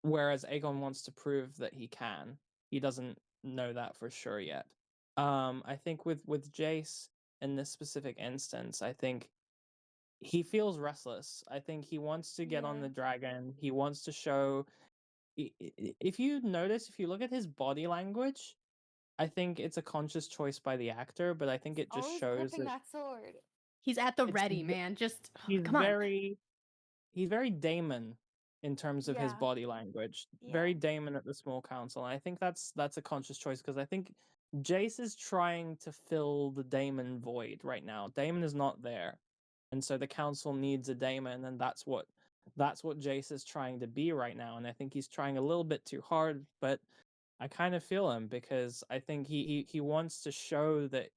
whereas Aegon wants to prove that he can. He doesn't know that for sure yet. I think with Jace in this specific instance, I think he feels restless. I think he wants to get on Yeah. the dragon. He wants to show. If you notice, if you look at his body language, I think it's a conscious choice by the actor, but I think it just Always shows gripping that that sword. He's at the it's ready, man. Just he's come on. he's very Damon in terms of his Yeah. body language. Yeah. Very Damon at the small council. And I think that's a conscious choice because I think Jace is trying to fill the Damon void right now. Damon is not there. And so the council needs a Damon, and that's what Jace is trying to be right now. And I think he's trying a little bit too hard, but I kind of feel him because I think he wants to show that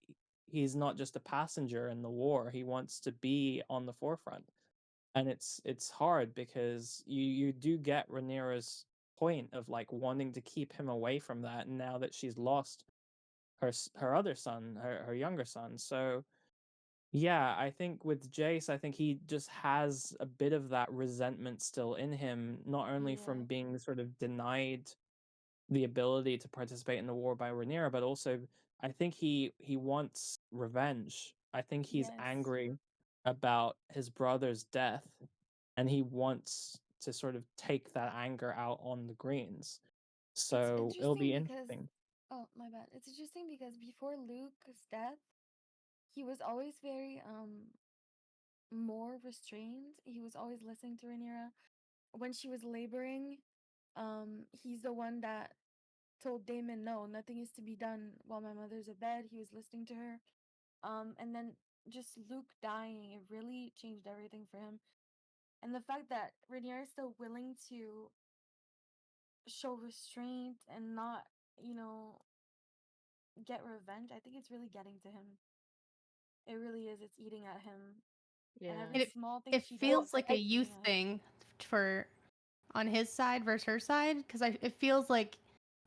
he's not just a passenger in the war. He wants to be on the forefront. And it's hard because you do get Rhaenyra's point of like wanting to keep him away from that now that she's lost her other son, her younger son. So yeah, I think with Jace, I think he just has a bit of that resentment still in him, not only Yeah. from being sort of denied the ability to participate in the war by Rhaenyra, but also I think he wants revenge. I think he's Yes. angry about his brother's death, and he wants to sort of take that anger out on the Greens. It's So it'll interesting be because interesting. oh my bad. It's interesting because before Luke's death, he was always very more restrained. He was always listening to Rhaenyra. When she was laboring, he's the one that told Damon, no, nothing is to be done while my mother's abed. He was listening to her. And then just Luke dying, it really changed everything for him. And the fact that Rhaenyra is still willing to show restraint and not, you know, get revenge, I think it's really getting to him. It really is. It's eating at him. And Yeah. every It small thing it she does, feels like a it's youth eating at him. thing for on his side versus her side because it feels like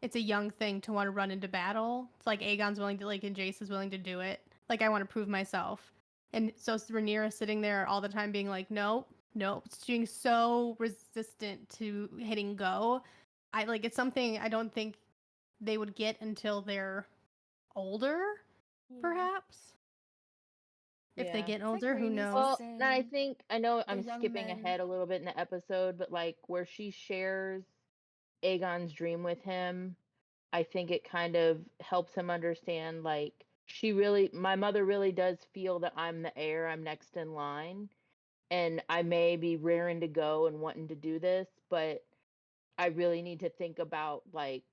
it's a young thing to want to run into battle. It's like Aegon's willing to and Jace is willing to do it. Like I want to prove myself, and so Rhaenyra sitting there all the time being like, nope, nope, being so resistant to hitting go. I like it's something I don't think they would get until they're older. Yeah. perhaps. If they Yeah. get It's like older, who Rain used to knows? Well, and I say, think I know the I'm young skipping men. ahead a little bit in the episode, but like where she shares Aegon's dream with him, I think it kind of helps him understand like my mother really does feel that I'm the heir, I'm next in line, and I may be raring to go and wanting to do this, but I really need to think about like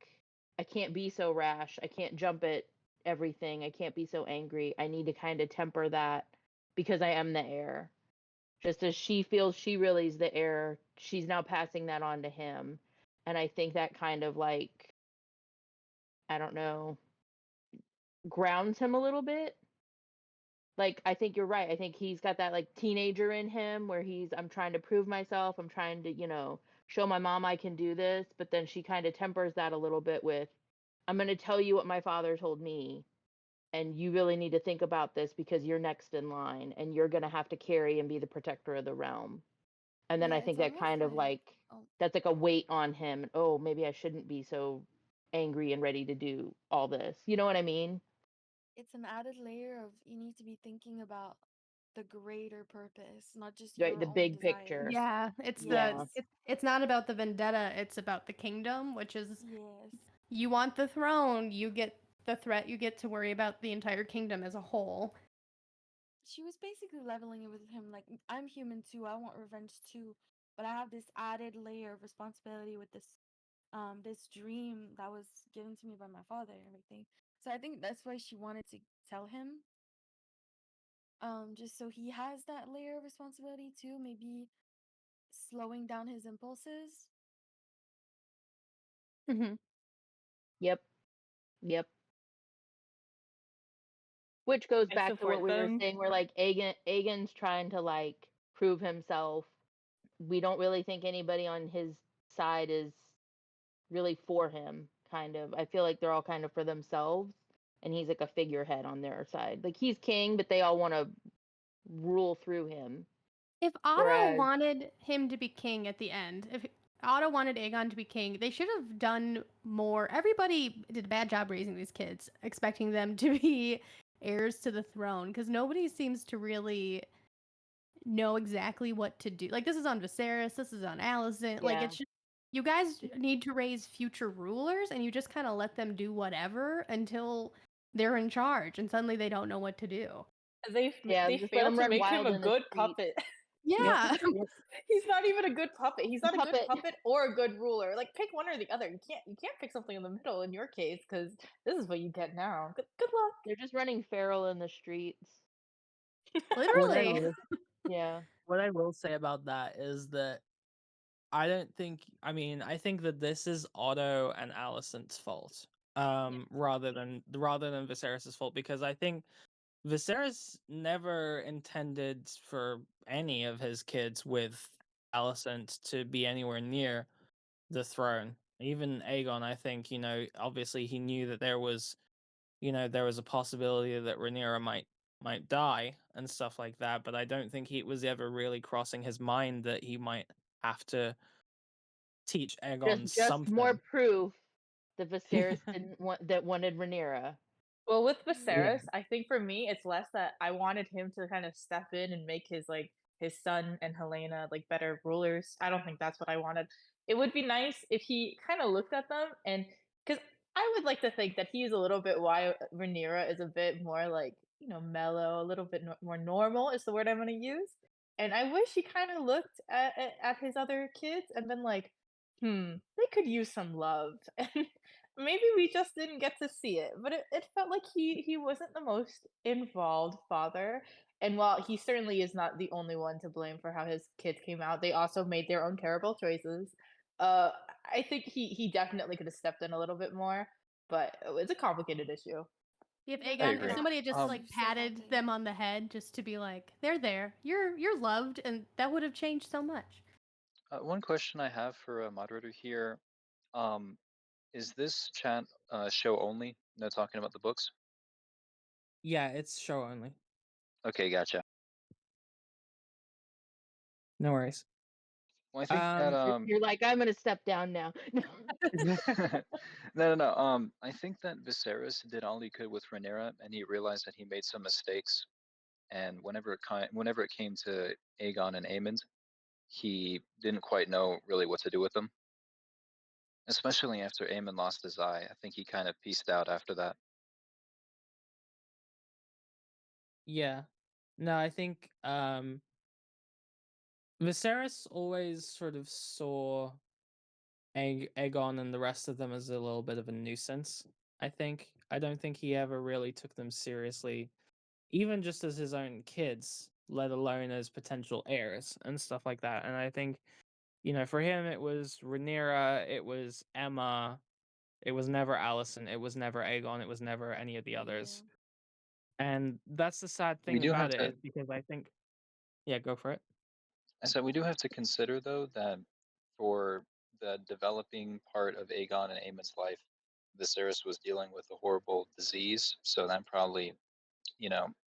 I can't be so rash. I can't jump at everything. I can't be so angry. I need to kind of temper that because I am the heir. Just as she feels she really is the heir, she's now passing that on to him. And I think that kind of like I don't know, grounds him a little bit. Like I think you're right. I think he's got that like teenager in him where I'm trying to prove myself. I'm trying to, show my mom I can do this, but then she kind of tempers that a little bit with I'm going to tell you what my father told me and you really need to think about this because you're next in line and you're going to have to carry and be the protector of the realm. And then Yeah, I it's think that almost kind of like oh, that's like a weight on him. Oh, maybe I shouldn't be so angry and ready to do all this. You know what I mean? it's an added layer of you need to be thinking about the greater purpose, not just Right, your the own big picture. desires. Yeah, it's Yeah. it's not about the vendetta, it's about the kingdom, which is Yes. you want the throne, you get the threat, you get to worry about the entire kingdom as a whole. She was basically leveling it with him like I'm human too. I want revenge too, but I have this added layer of responsibility with this dream that was given to me by my father and everything. So I think that's why she wanted to tell him, just so he has that layer of responsibility too, maybe slowing down his impulses. Mm-hmm. Yep. Yep. Which goes I back to what support we were them. saying where like Aegon's trying to like prove himself. We don't really think anybody on his side is really for him, kind of. I feel like they're all kind of for themselves and he's like a figurehead on their side. Like he's king, but they all want to rule through him. If Otto Whereas wanted him to be king at the end, if Otto wanted Aegon to be king, they should have done more. Everybody did a bad job raising these kids, expecting them to be heirs to the throne, because nobody seems to really know exactly what to do. Like this is on Viserys, this is on Alicent. Like yeah, it's just, you guys need to raise future rulers, and you just kind of let them do whatever until they're in charge, and suddenly they don't know what to do. yeah, They just let failed him to run make him wild a in the good street. puppet. Yep. Yeah. Yep. He's not even a good puppet. He's not a good Puppet. puppet or a good ruler. Like pick one or the other. You can't pick something in the middle in your case because this is what you get now. Good luck. They're just running feral in the streets. What I Literally. will, Yeah. what I will say about that is that I don't think. I mean, I think that this is Otto and Alicent's fault, rather than Viserys's fault, because I think Viserys never intended for any of his kids with Alicent to be anywhere near the throne. Even Aegon, I think, obviously he knew that there was a possibility that Rhaenyra might die and stuff like that, but I don't think he was ever really crossing his mind that he might have to teach Aegon Just more something. proof that Viserys wanted Rhaenyra. Well, with Yeah. Viserys, I think for me, it's less that I wanted him to kind of step in and make his son and Helena like better rulers. I don't think that's what I wanted. It would be nice if he kind of looked at them and because I would like to think that he's a little bit why Rhaenyra is a bit more like mellow, a little bit more normal is the word I'm going to use. And I wish he kind of looked at his other kids and been like, they could use some love. And maybe we just didn't get to see it, but it felt like he wasn't the most involved father. And while he certainly is not the only one to blame for how his kids came out, they also made their own terrible choices. Uh, I think he definitely could have stepped in a little bit more, but it's a complicated issue. If That Aegon, agree. if somebody had just Um, like so patted helping. them on the head just to be like, they're there, you're loved, and that would have changed so much. one question I have for a moderator here, um, is this chat show only? No talking about the books? Yeah, it's show only. Okay, gotcha. No worries. Well, I think that You're like, I'm gonna step down now. No. no. I think that Viserys did all he could with Rhaenyra, and he realized that he made some mistakes. And whenever it came to Aegon and Aemond, he didn't quite know really what to do with them. Especially after Aemon lost his eye, I think he kind of pieced out after that. Yeah. No, I think Viserys always sort of saw Aegon and the rest of them as a little bit of a nuisance. I don't think he ever really took them seriously, even just as his own kids, let alone as potential heirs and stuff like that. And I think, for him, it was Rhaenyra, it was Emma, it was never Alicent, it was never Aegon, it was never any of the others. Yeah. And that's the sad We thing do have about it, to. is because I think, yeah, go for it. I said we do have to consider though that for the developing part of Aegon and Aemon's life, Viserys was dealing with a horrible disease, so that probably,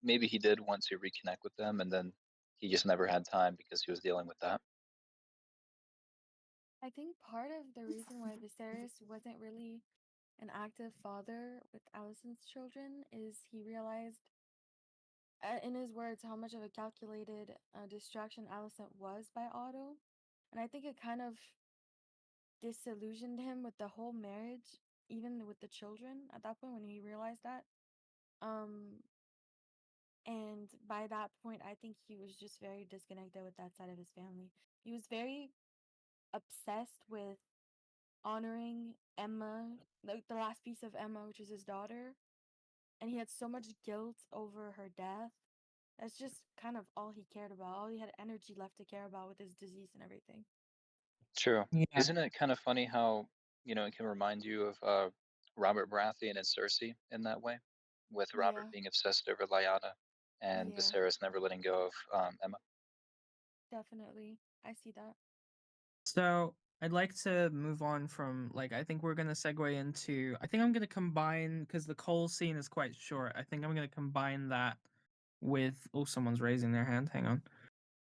maybe he did want to reconnect with them, and then he just never had time because he was dealing with that. I think part of the reason why Viserys wasn't really an active father with Alicent's children is he realized, in his words, how much of a calculated distraction Alicent was by Otto. And I think it kind of disillusioned him with the whole marriage, even with the children at that point when he realized that. Um, and by that point, I think he was just very disconnected with that side of his family. He was very obsessed with honoring Emma, the last piece of Emma, which is his daughter, and he had so much guilt over her death. That's just kind of all he cared about. All he had energy left to care about with his disease and everything. True. Yeah. Isn't it kind of funny how, it can remind you of Robert Baratheon and Cersei in that way, with Robert Yeah, being obsessed over Lyanna and yeah, Viserys never letting go of Emma. definitely. I see that. So I'd like to move on from, like, I think we're gonna segue into, I think I'm gonna combine, because the Cole scene is quite short. I think I'm gonna combine that with, oh, someone's raising their hand. Hang on.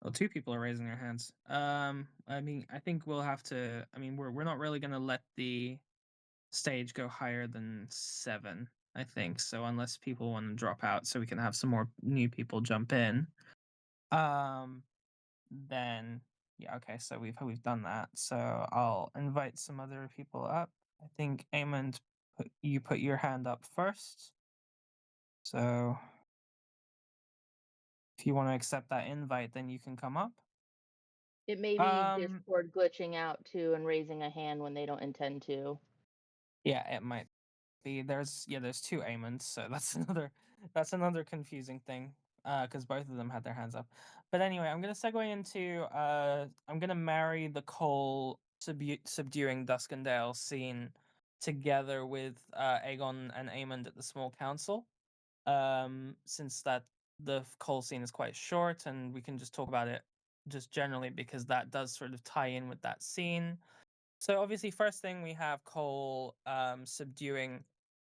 Oh, two people are raising their hands. I mean, I think we'll have to. I mean, we're not really gonna let the stage go higher than 7. I think so, unless people want to drop out, so we can have some more new people jump in. Um, then yeah, okay. So we've done that. So I'll invite some other people up. I think Amond, you put your hand up first. So if you want to accept that invite, then you can come up. It may be Discord glitching out too and raising a hand when they don't intend to. Yeah, it might be. There's 2 Amonds, so that's another confusing thing. Because both of them had their hands up. But anyway, I'm gonna segue into I'm gonna marry the Cole subduing Duskendale scene together with Aegon and Aemond at the small council. Since the Cole scene is quite short, and we can just talk about it just generally because that does sort of tie in with that scene. So obviously, first thing we have Cole subduing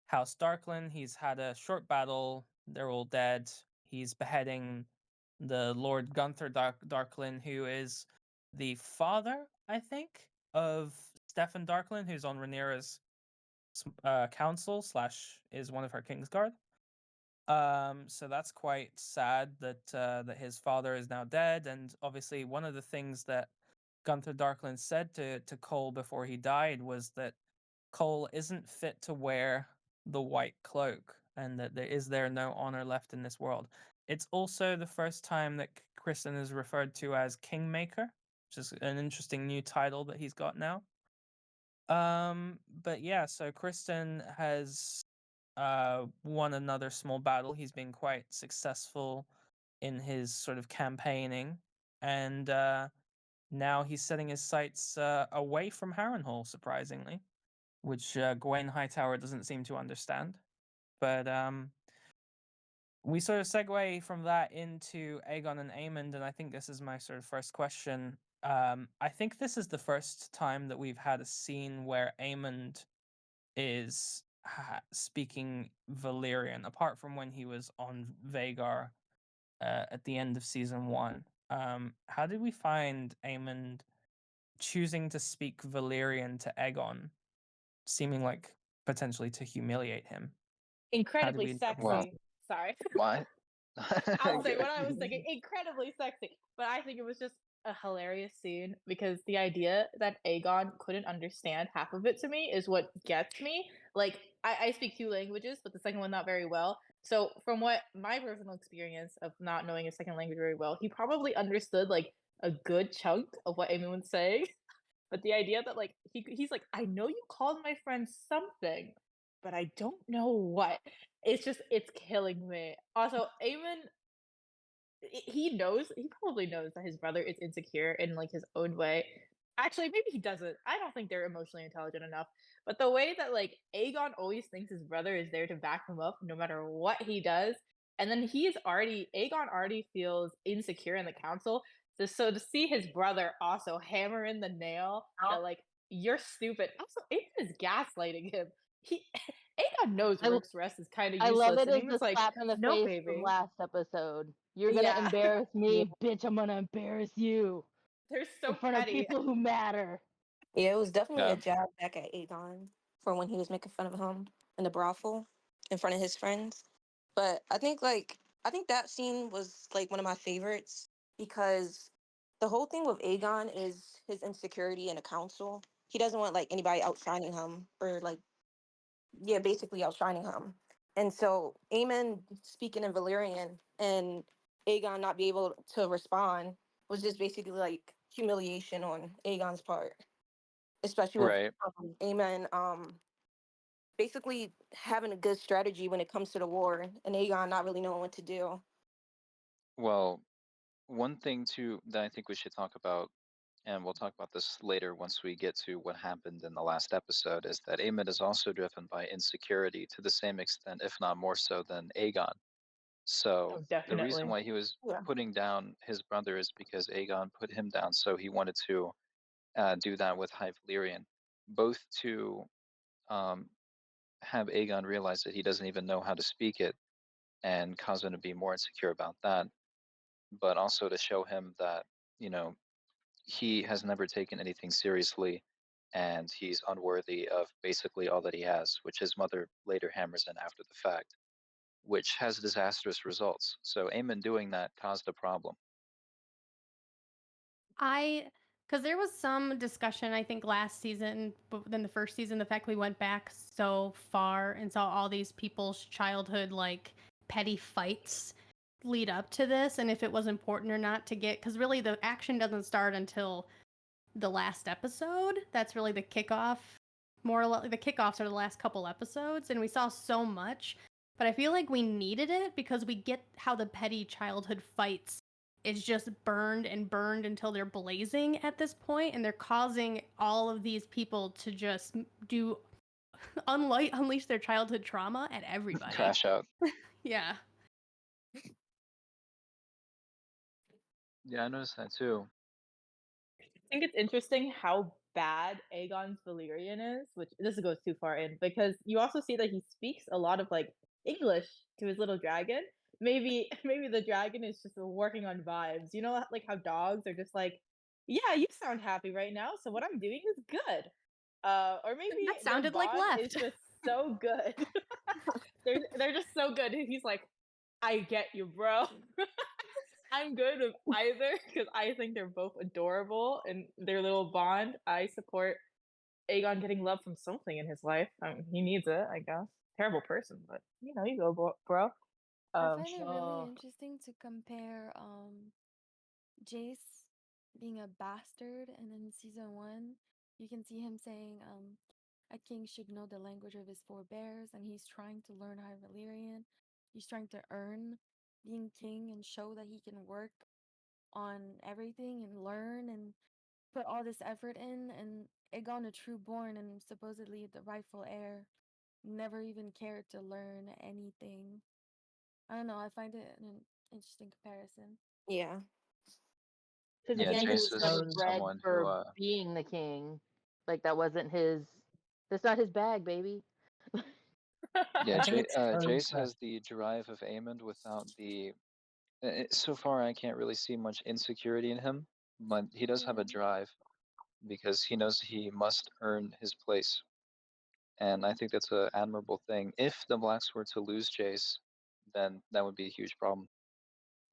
House Darkland. He's had a short battle. They're all dead. He's beheading the Lord Gunther Darkland, who is the father, I think, of Stefan Darkland, who's on Rhaenyra's council / is one of her Kingsguard. So that's quite sad that his father is now dead, and obviously one of the things that Gunther Darkland said to Cole before he died was that Cole isn't fit to wear the white cloak, and that there no honor left in this world. It's also the first time that Kristen is referred to as Kingmaker, which is an interesting new title that he's got now. But yeah, so Kristen has won another small battle. He's been quite successful in his sort of campaigning, and now he's setting his sights away from Harrenhal, surprisingly, which Gwen Hightower doesn't seem to understand. But we sort of segue from that into Aegon and Aemond, and I think this is my sort of first question. I think this is the first time that we've had a scene where Aemond is speaking Valyrian, apart from when he was on Vagar at the end of season 1. How did we find Aemond choosing to speak Valyrian to Aegon, seeming like potentially to humiliate him. Incredibly we interpret that? sexy. Sorry. Why? I'll say what I was thinking. Incredibly sexy. But I think it was just a hilarious scene because the idea that Aegon couldn't understand half of it to me is what gets me. Like, I speak 2 languages, but the second one not very well. So, from what my personal experience of not knowing a second language very well, he probably understood like a good chunk of what Aemon was saying. But the idea that like he's like, I know you called my friend something, but I don't know what. It's killing me. Also, Aemon, he probably knows that his brother is insecure in like his own way. Actually, maybe he doesn't. I don't think they're emotionally intelligent enough. But the way that like Aegon always thinks his brother is there to back him up no matter what he does, and then Aegon already feels insecure in the council. So to see his brother also hammer in the nail that like you're stupid. Also, Aegon is gaslighting him. He Aegon knows I, Rook's rest is kind of I love useless, it and as he the was like, slap in the "No, face from baby." last episode. You're gonna Yeah. embarrass me, bitch. I'm gonna embarrass you They're in so front of petty. people who matter. Yeah, it was definitely Yeah. a jab back at Aegon for when he was making fun of him in the brothel in front of his friends. But I think that scene was like one of my favorites because the whole thing with Aegon is his insecurity in the council. He doesn't want like anybody outshining him or like yeah, basically outshining him. And so Aemon speaking in Valyrian and Aegon not be able to respond was just basically like humiliation on Aegon's part, especially with Right. Aemon basically having a good strategy when it comes to the war and Aegon not really knowing what to do. Well, one thing too that I think we should talk about, and we'll talk about this later once we get to what happened in the last episode, is that Aemon is also driven by insecurity to the same extent, if not more so, than Aegon. So Oh, the reason definitely. why he was Yeah. putting down his brother is because Aegon put him down. So he wanted to do that with High Valyrian, both to um, have Aegon realize that he doesn't even know how to speak it and cause him to be more insecure about that, but also to show him that, you know, he has never taken anything seriously and he's unworthy of basically all that he has, which his mother later hammers in after the fact, which has disastrous results. So Aemon doing that caused a problem. Because there was some discussion, I think, last season, but then the first season, the fact we went back so far and saw all these people's childhood, like, petty fights lead up to this, and if it was important or not to get, because really the action doesn't start until the last episode. That's really the kickoff. More or less, the kickoffs are the last couple episodes, and we saw so much. But I feel like we needed it because we get how the petty childhood fights is just burned and burned until they're blazing at this point, and they're causing all of these people to just do unleash their childhood trauma at everybody. Crash out. Yeah. Yeah, I noticed that too. I think it's interesting how bad Aegon's Valyrian is, which this goes too far in, because you also see that he speaks a lot of like English to his little dragon. Maybe maybe the dragon is just working on vibes. You know, like how dogs are just like, yeah, you sound happy right now, so what I'm doing is good. Or maybe That their sounded like bond is left. just so good. They're just so good. He's like, I get you, bro. I'm good with either because I think they're both adorable and their little bond. I support Aegon getting love from something in his life. He needs it, I guess. Terrible person, but you know, you go, bro. I find it really Oh, interesting to compare Jace being a bastard, and in season one, you can see him saying a king should know the language of his forebears, and he's trying to learn High Valyrian. He's trying to earn being king and show that he can work on everything and learn and put all this effort in. And Aegon, a true born and supposedly the rightful heir, never even cared to learn anything. I don't know. I find it an interesting comparison. Yeah. Because Yeah, again, he was Jace never is bred someone who for being the king. Like that wasn't his. That's not his bag, baby. yeah, I think it's Jace has the drive of Aemond without the. So far, I can't really see much insecurity in him, but he does have a Yeah. drive. because he knows he must earn his place. And I think that's an admirable thing. If the Blacks were to lose Jace, then that would be a huge problem.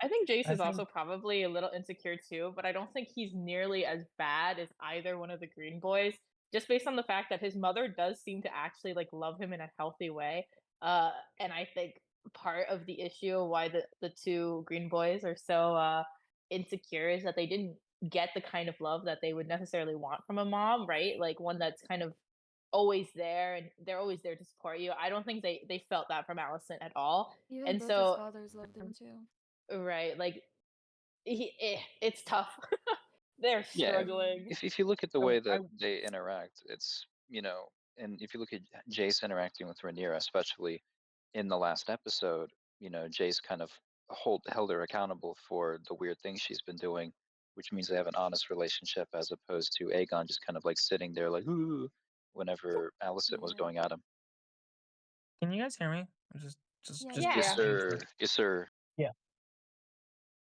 I think Jace I is also think probably a little insecure too, but I don't think he's nearly as bad as either one of the Green Boys. Just based on the fact that his mother does seem to actually like love him in a healthy way. And I think part of the issue why the two Green Boys are so insecure is that they didn't get the kind of love that they would necessarily want from a mom, right? Like one that's kind of always there and they're always there to support you. I don't think they felt that from Allison at all. Even And both his so fathers loved him too. right, like it's tough. They're Yeah, struggling. if you look at the way I that they interact, it's and if you look at Jace interacting with Rhaenyra, especially in the last episode, Jace kind of held her accountable for the weird things she's been doing, which means they have an honest relationship as opposed to Aegon just kind of like sitting there like ooh whenever Alicent was Yeah. going at him. Can you guys hear me? I'm just Yeah, just yeah. Yes, Yeah. making sir. sure. Yes, sir.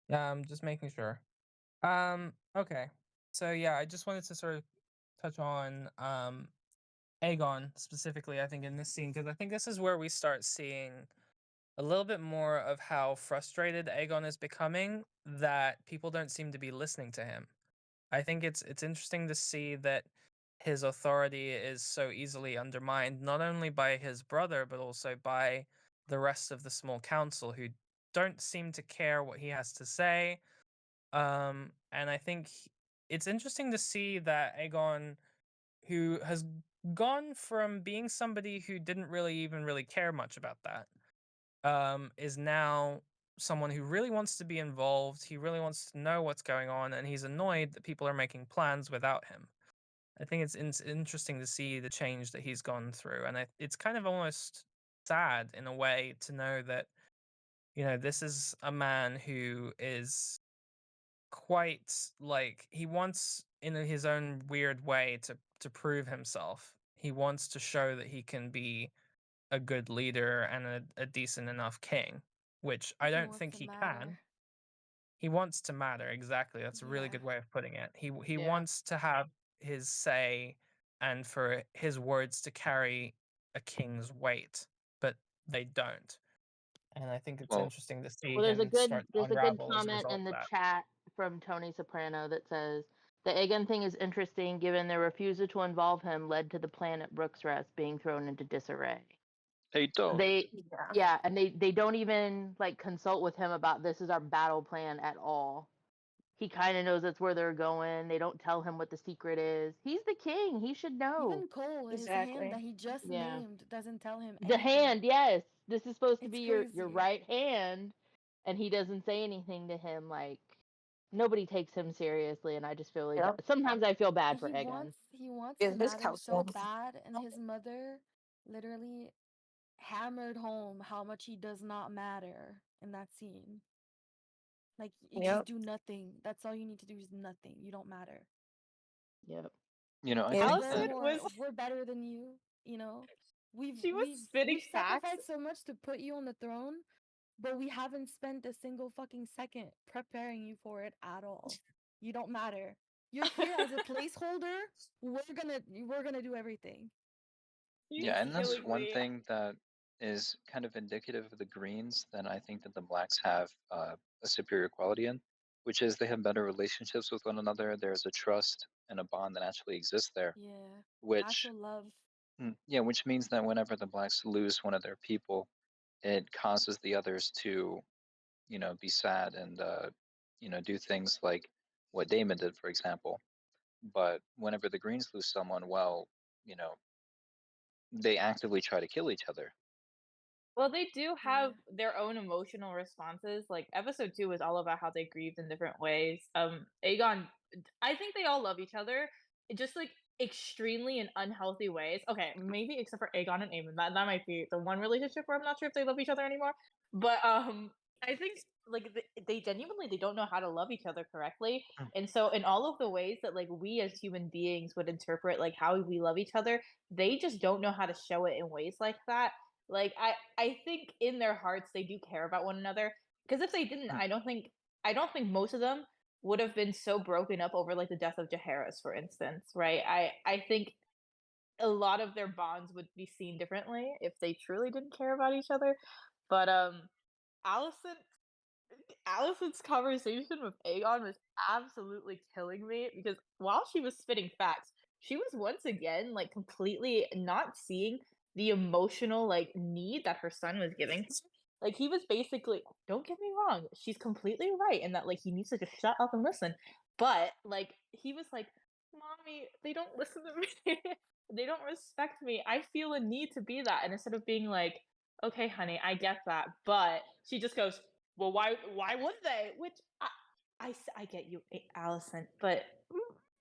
Yeah, I'm just making sure. Okay. So yeah, I just wanted to sort of touch on Aegon specifically, I think, in this scene, because I think this is where we start seeing a little bit more of how frustrated Aegon is becoming, that people don't seem to be listening to him. I think it's interesting to see that his authority is so easily undermined, not only by his brother, but also by the rest of the small council, who don't seem to care what he has to say. And I think it's interesting to see that Aegon, who has gone from being somebody who didn't really care much about that, is now someone who really wants to be involved. He really wants to know what's going on, and he's annoyed that people are making plans without him. I think it's interesting to see the change that he's gone through, and it's kind of almost sad in a way to know that this is a man who is quite like, he wants in his own weird way to prove himself. He wants to show that he can be a good leader and a decent enough king, which I He don't wants think to he can. matter. He wants to matter, exactly. That's a really Yeah. good way of putting it. He Yeah. wants to have his say and for his words to carry a king's weight, but they don't. And I think it's Well, interesting to see Well, him start to there's a good unravel as a comment result in of the that. chat from Tony Soprano that says the Aegon thing is interesting given their refusal to involve him led to the plan at Brook's Rest being thrown into disarray. they don't. Yeah, and they don't even like consult with him about this is our battle plan at all. He kind of knows that's where they're going. They don't tell him what the secret is. He's the king. He should know. Even Cole, his Exactly. hand that he just Yeah. named, doesn't tell him The anything. hand, yes. This is supposed to It's be your crazy. right hand, and he doesn't say anything to him. Like nobody takes him seriously, and I just feel Yep. sometimes I feel bad for He Egan. wants Yeah, to his matter so council. bad, and his mother literally hammered home how much he does not matter in that scene. Like you Yep. just do nothing. That's all you need to do is nothing. You don't matter. Yep. I Yeah. think We're that more we're better than you, you know. She was spitting We've facts. sacrificed so much to put you on the throne, but we haven't spent a single fucking second preparing you for it at all. You don't matter. You're here as a placeholder. We're gonna do everything. She's yeah, and that's killing one me. thing that is kind of indicative of the Greens that I think that the Blacks have a superior quality in, which is they have better relationships with one another. There's a trust and a bond that actually exists there, Yeah. which Actual love. yeah, which means that whenever the Blacks lose one of their people, it causes the others to be sad and do things like what Damon did, for example. But whenever the Greens lose someone, well, you know, they actively try to kill each other. Well, they do have Yeah. their own emotional responses. Like episode 2 was all about how they grieved in different ways. Aegon, I think they all love each other, just like extremely in unhealthy ways. Okay, maybe except for Aegon and Aemon, that might be the one relationship where I'm not sure if they love each other anymore. But I think like they genuinely they don't know how to love each other correctly, Mm. and so in all of the ways that like we as human beings would interpret like how we love each other, they just don't know how to show it in ways like that. Like I think in their hearts they do care about one another, because if they didn't, Mm. I don't think most of them would have been so broken up over like the death of Jaehaerys, for instance, right? I think a lot of their bonds would be seen differently if they truly didn't care about each other. But Allison Allison's conversation with Aegon was absolutely killing me because while she was spitting facts, she was once again like completely not seeing the emotional like need that her son was giving her. Like he was basically, don't get me wrong, she's completely right in that like he needs to just shut up and listen. But like he was like, "Mommy, they don't listen to me. They don't respect me. I feel a need to be that." And instead of being like, "Okay, honey, I get that," but she just goes, "Well, why would they?" Which I get you, Allison, but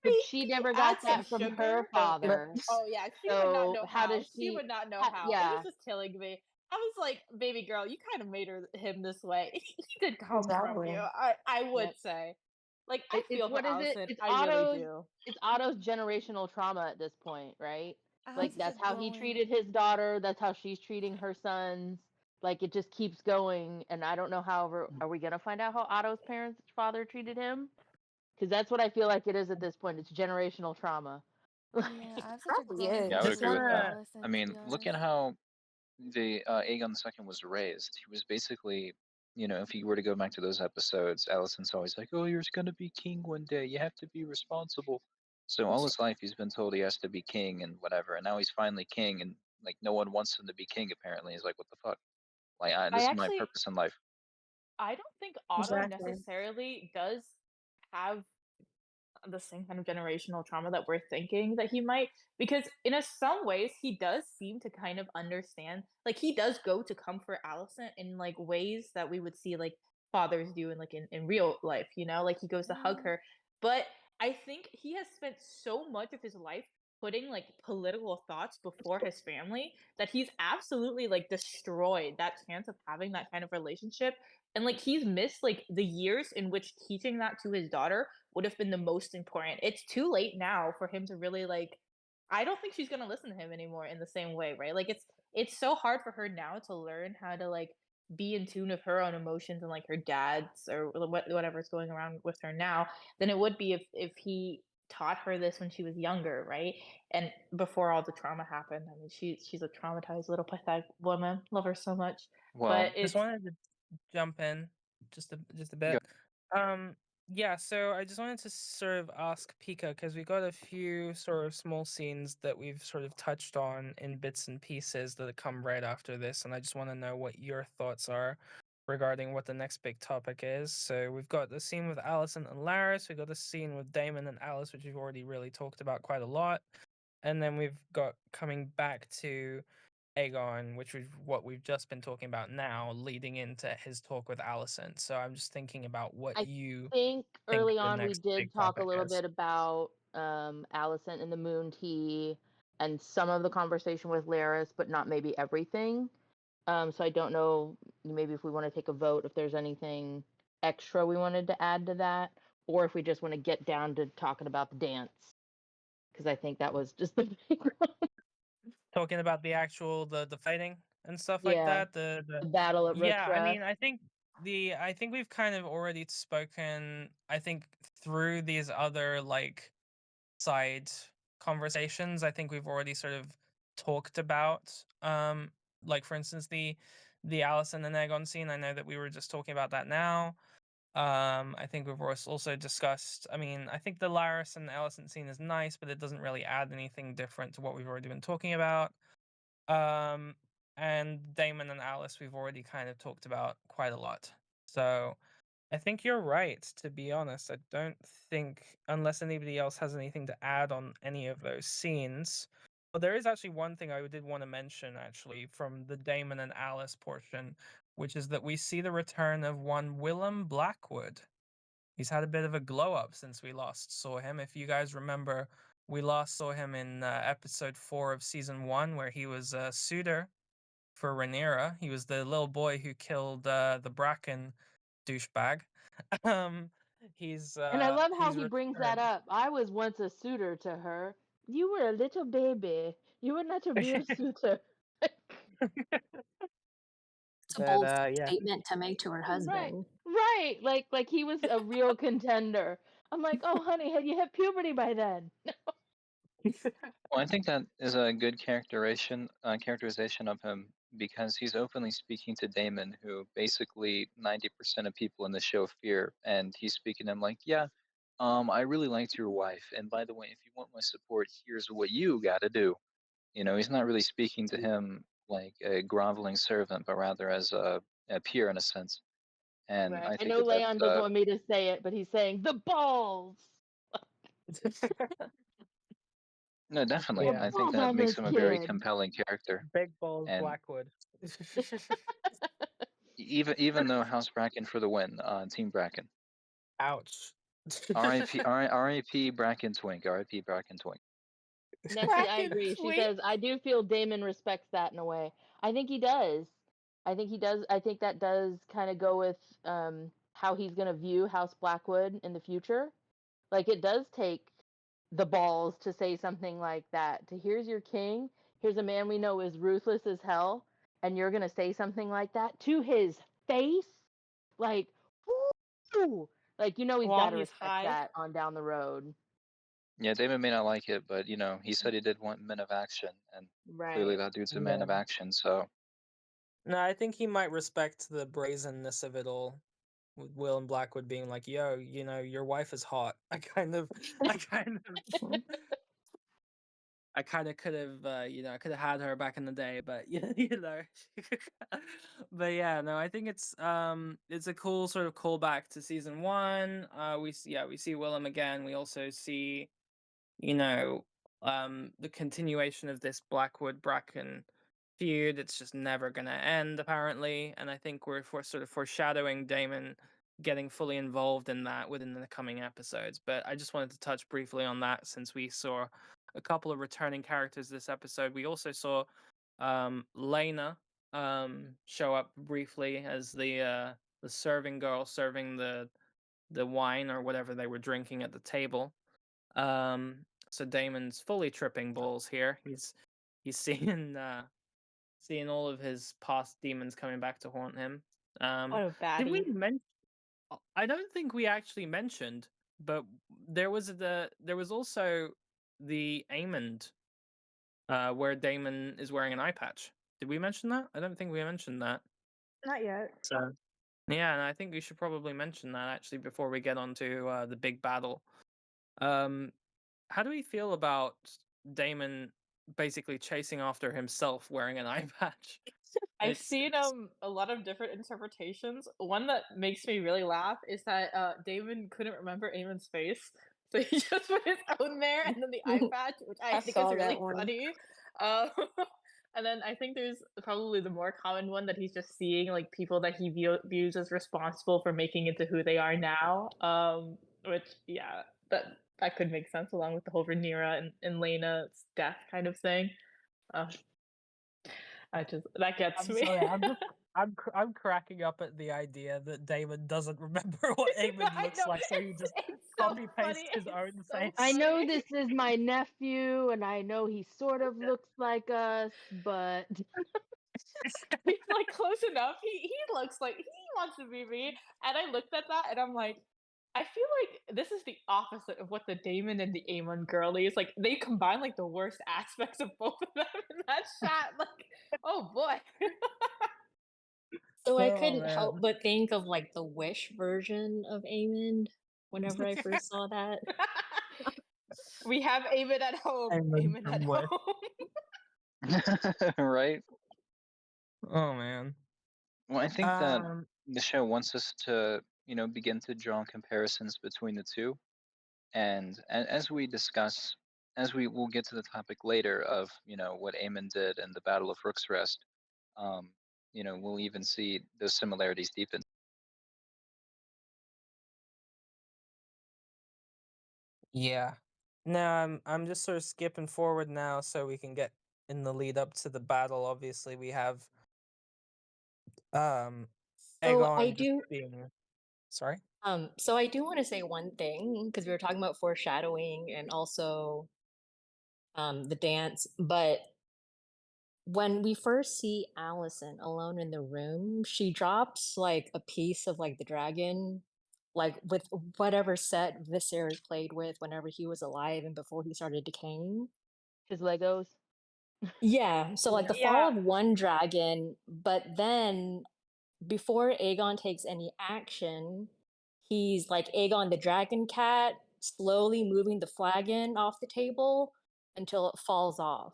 But she never add got some that from sugar. her father. Oh yeah, she would not So know how how. does She she? would not know How, how. It was yeah, just killing me. I was like, "Baby girl, you kind of made him this way. He did come from Exactly. you." I would yep. say, like, I It's feel for what is it? Allison. I really do. It's Otto's generational trauma at this point, right? I have Like such a that's how he growing. treated his daughter. That's how she's treating her sons. Like it just keeps going, and I don't know. However, are we gonna find out how Otto's parents' father treated him? Because that's what I feel like it is at this point. It's generational trauma. Yeah, I have such a Probably growing Yeah, I would is. Just agree with relationship with that. wanna I Allison, to mean, be look honest. at how the Aegon II was raised. He was basically, if you were to go back to those episodes, Alicent's always like, "Oh, you're gonna be king one day. You have to be responsible." So all his life, he's been told he has to be king and whatever, and now he's finally king, and like no one wants him to be king. Apparently, he's like, "What the fuck? Like, I this is my actually, purpose in life." I don't think Otto Exactly. necessarily does have the same kind of generational trauma that we're thinking that he might, because in some ways he does seem to kind of understand, like he does go to comfort Allison in like ways that we would see like fathers do in like in real life, like he goes to hug Mm, her. But I think he has spent so much of his life putting like political thoughts before his family that he's absolutely like destroyed that chance of having that kind of relationship. And like he's missed like the years in which teaching that to his daughter would have been the most important. It's too late now for him to really like, I don't think she's going to listen to him anymore in the same way, right? Like it's so hard for her now to learn how to like be in tune with her own emotions and like her dad's or whatever's going around with her now than it would be if he taught her this when she was younger, right? And before all the trauma happened. I mean, she's a traumatized little pathetic woman. Love her so much. Well, But just it's wanted to jump in just a yeah, bit. Um, yeah, so I just wanted to sort of ask Pika because we got a few sort of small scenes that we've sort of touched on in bits and pieces that come right after this, and I just want to know what your thoughts are regarding what the next big topic is. So we've got the scene with Allison and Laris, we've got the scene with Damon and Alice, which we've already really talked about quite a lot, and then we've got coming back to Aegon, which is what we've just been talking about now, leading into his talk with Allison. So I'm just thinking about what I you think think early the on we next did big talk a topic little is. bit about Allison and the Moon Tea and some of the conversation with Laris, but not maybe everything. So I don't know, maybe if we want to take a vote, if there's anything extra we wanted to add to that, or if we just want to get down to talking about the dance, because I think that was just the big one. Talking about the actual the fighting and stuff like Yeah, that. The the battle at Rook's yeah, I Rest. mean, I think we've kind of already spoken, I think, through these other like side conversations. I think we've already sort of talked about like for instance the Allison and Aegon scene. I know that we were just talking about that now. I think we've also discussed. I mean, I think the Laris and Allison scene is nice, but it doesn't really add anything different to what we've already been talking about. Um, and Damon and Alice, we've already kind of talked about quite a lot. So I think you're right, to be honest. I don't think, unless anybody else has anything to add on any of those scenes. But there is actually one thing I did want to mention, actually, from the Damon and Alice portion, which is that we see the return of one Willem Blackwood. He's had a bit of a glow up since we last saw him. If you guys remember, we last saw him in episode 4 of season 1, where he was a suitor for Rhaenyra. He was the little boy who killed the Bracken douchebag. Um, And I love how he's he brings that returned. up. I was once a suitor to her. You were a little baby. You were not to be a suitor. It's a But bold yeah. statement to make to her husband. Right. Like he was a real contender. I'm like, oh honey, had you hit puberty by then? Well, I think that is a good characterization of him because he's openly speaking to Damon, who basically 90% of people in the show fear, and he's speaking to him like, "Yeah, I really liked your wife, and by the way, if you want my support, here's what you got to do." You know, he's not really speaking to him like a groveling servant, but rather as a peer in a sense. And Right. I I think know that Leon doesn't want me to say it, but he's saying the balls. no, definitely. The Yeah. I think balls that on makes this him a very kid. compelling character. Big balls And Blackwood. even though House Bracken for the win, Team Bracken. Ouch. R.I.P. Bracken Twink. R.I.P. Bracken Twink. Nessie, I agree. She says, I do feel Damon respects that in a way. I think he does. I think he does. I think that does kind of go with how he's going to view House Blackwood in the future. Like, it does take the balls to say something like that. To here's your king, here's a man we know is ruthless as hell, and you're going to say something like that to his face? Like, woo! Like, you know he's While got to he's respect high. that on down the road. Yeah, Damon may not like it, but you know, he said he did want men of action, and clearly Right. that dude's a man of Yeah. action. So No, I think he might respect the brazenness of it all. With Will and Blackwood being like, "Yo, you know, your wife is hot." I kind of could have, I could have had her back in the day, but you know, but yeah, no, I think it's a cool sort of callback to season one. We see Willem again. We also see, you know, the continuation of this Blackwood Bracken feud. It's just never gonna end, apparently, and I think we're sort of foreshadowing Damon getting fully involved in that within the coming episodes. But I just wanted to touch briefly on that since we saw a couple of returning characters this episode. We also saw Lena show up briefly as the serving girl serving the wine or whatever they were drinking at the table. So Damon's fully tripping balls here. He's seeing all of his past demons coming back to haunt him. What a Did we baddie. mention? I don't think we actually mentioned, but there was also the Amond, where Damon is wearing an eye patch. Did we mention that? I don't think we mentioned that. Not yet. So yeah, and I think we should probably mention that actually before we get on to the big battle. How do we feel about Damon basically chasing after himself wearing an eye patch? I've seen a lot of different interpretations. One that makes me really laugh is that Damon couldn't remember Eamon's face, so he just put his own there and then the eye patch, which I I think saw is really that one. funny. Um, and then I think there's probably the more common one that he's just seeing like people that he views as responsible for making it to who they are now. Which yeah, that could make sense along with the whole Rhaenyra and Lena's death kind of thing. That gets I'm me. sorry, I'm cracking up at the idea that Damon doesn't remember what Eamon I looks know, like, so he just it's so copy pastes funny. his It's own so face. I know funny. this is my nephew, and I know he sort of looks like us, but He's like close enough. He looks like he wants to be me. And I looked at that and I'm like, I feel like this is the opposite of what the Damon and the Aemon girly is. Like they combine like the worst aspects of both of them in that shot. Like, oh boy. So I Oh couldn't help man. but think of like the Wish version of Amond whenever I first saw that. We have Aemon at home. Eamon Aemon at from Wish. home. right. Oh man. Well, I think that Um the show wants us to, you know, begin to draw comparisons between the two, and as we discuss, as we will get to the topic later of, you know, what Aemon did in the Battle of Rook's Rest, um, you know, we'll even see those similarities deepen. yeah. No, I'm just sort of skipping forward now so we can get in the lead up to the battle. Obviously, we have um So I Aegon just do being sorry. so I do want to say one thing because we were talking about foreshadowing and also the dance, but when we first see Allison alone in the room, she drops like a piece of like the dragon, like with whatever set Viserys played with whenever he was alive and before he started decaying. His Legos. Yeah, so like the fall Yeah. of one dragon, but then before Aegon takes any action, he's like Aegon the dragon cat, slowly moving the flagon off the table until it falls off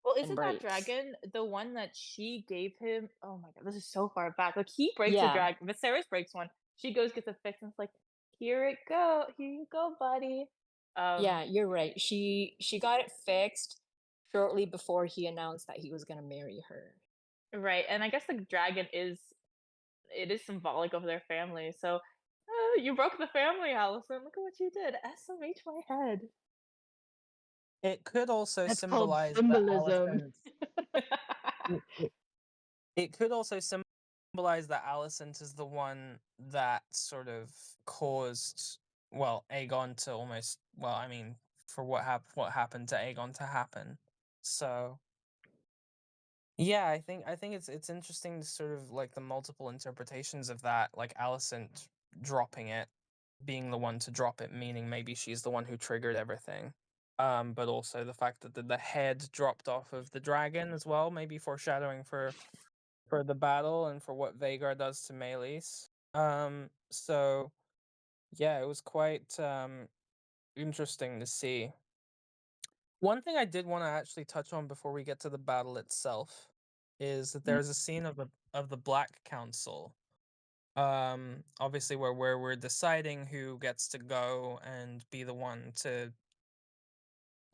Well, and isn't that breaks. dragon the one that she gave him? Oh my god, this is so far back. Like he breaks a Yeah, dragon. Viserys breaks one. She goes gets it fixed and it's like, here it go, here you go, buddy. yeah, you're right. She got it fixed shortly before he announced that he was gonna marry her. Right, and I guess the dragon is it is symbolic of their family. So you broke the family, Allison. Look at what you did. SMH my head. It could also That's called symbolize that symbolism. it could also symbolize that Alicent is the one that sort of caused, well, Aegon to almost, well, I mean, for what happened to Aegon to happen. So yeah, I think it's interesting to sort of like the multiple interpretations of that, like Alicent dropping it, being the one to drop it, meaning maybe she's the one who triggered everything. But also the fact that the head dropped off of the dragon as well, maybe foreshadowing for the battle and for what Vhagar does to Meleys. So yeah, it was quite interesting to see. One thing I did want to actually touch on before we get to the battle itself is that there's a scene of the Black Council. Obviously where we're deciding who gets to go and be the one to,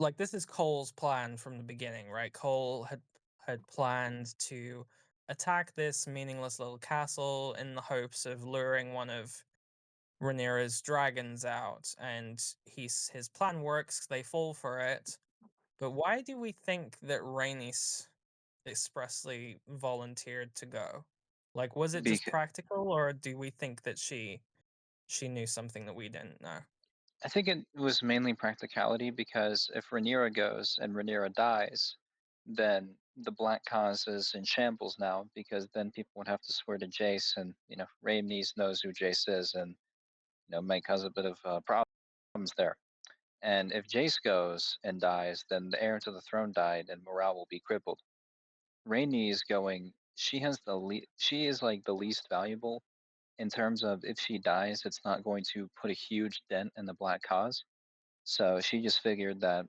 like, this is Cole's plan from the beginning, right? Cole had planned to attack this meaningless little castle in the hopes of luring one of Rhaenyra's dragons out, and his plan works, they fall for it. But why do we think that Rhaenys expressly volunteered to go? Like, was it just Because practical, or do we think that she knew something that we didn't know? I think it was mainly practicality because if Rhaenyra goes and Rhaenyra dies, then the Black Cause is in shambles now because then people would have to swear to Jace, and Rhaenys knows who Jace is, and might cause a bit of problems there. And if Jace goes and dies, then the heir to the throne died, and morale will be crippled. Rhaenys going, she is like the least valuable in terms of if she dies, it's not going to put a huge dent in the Black Cause. So she just figured that,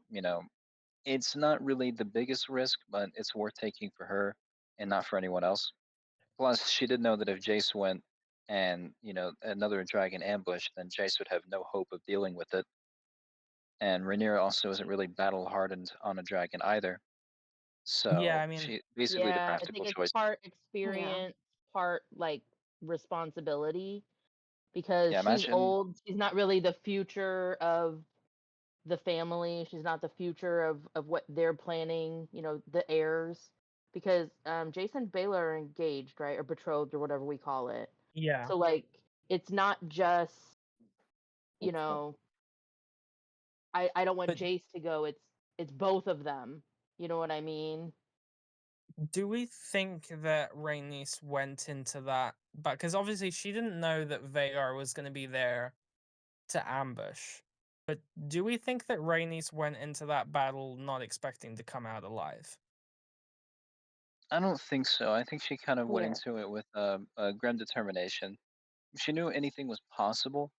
it's not really the biggest risk, but it's worth taking for her and not for anyone else. Plus, she did know that if Jace went and, another dragon ambushed, then Jace would have no hope of dealing with it. And Rhaenyra also isn't really battle hardened on a dragon either. Yeah, So I mean, she basically the Yeah, I practical think it's choice. part Yeah. experience, part like responsibility because Yeah, she's imagine old. She's not really the future of the family. She's not the future of what they're planning, the heirs. Because Jason Baylor are engaged, right? Or betrothed or whatever we call it. yeah. So like it's not just, you know, I don't want But Jace to go. It's both of them. You know what I mean? do we think that Rhaenys went into that? But because obviously she didn't know that Vhagar was going to be there to ambush. But do we think that Rhaenys went into that battle not expecting to come out alive? I don't think so. I think she kind of went Yeah. into it with a grim determination. She knew anything was possible,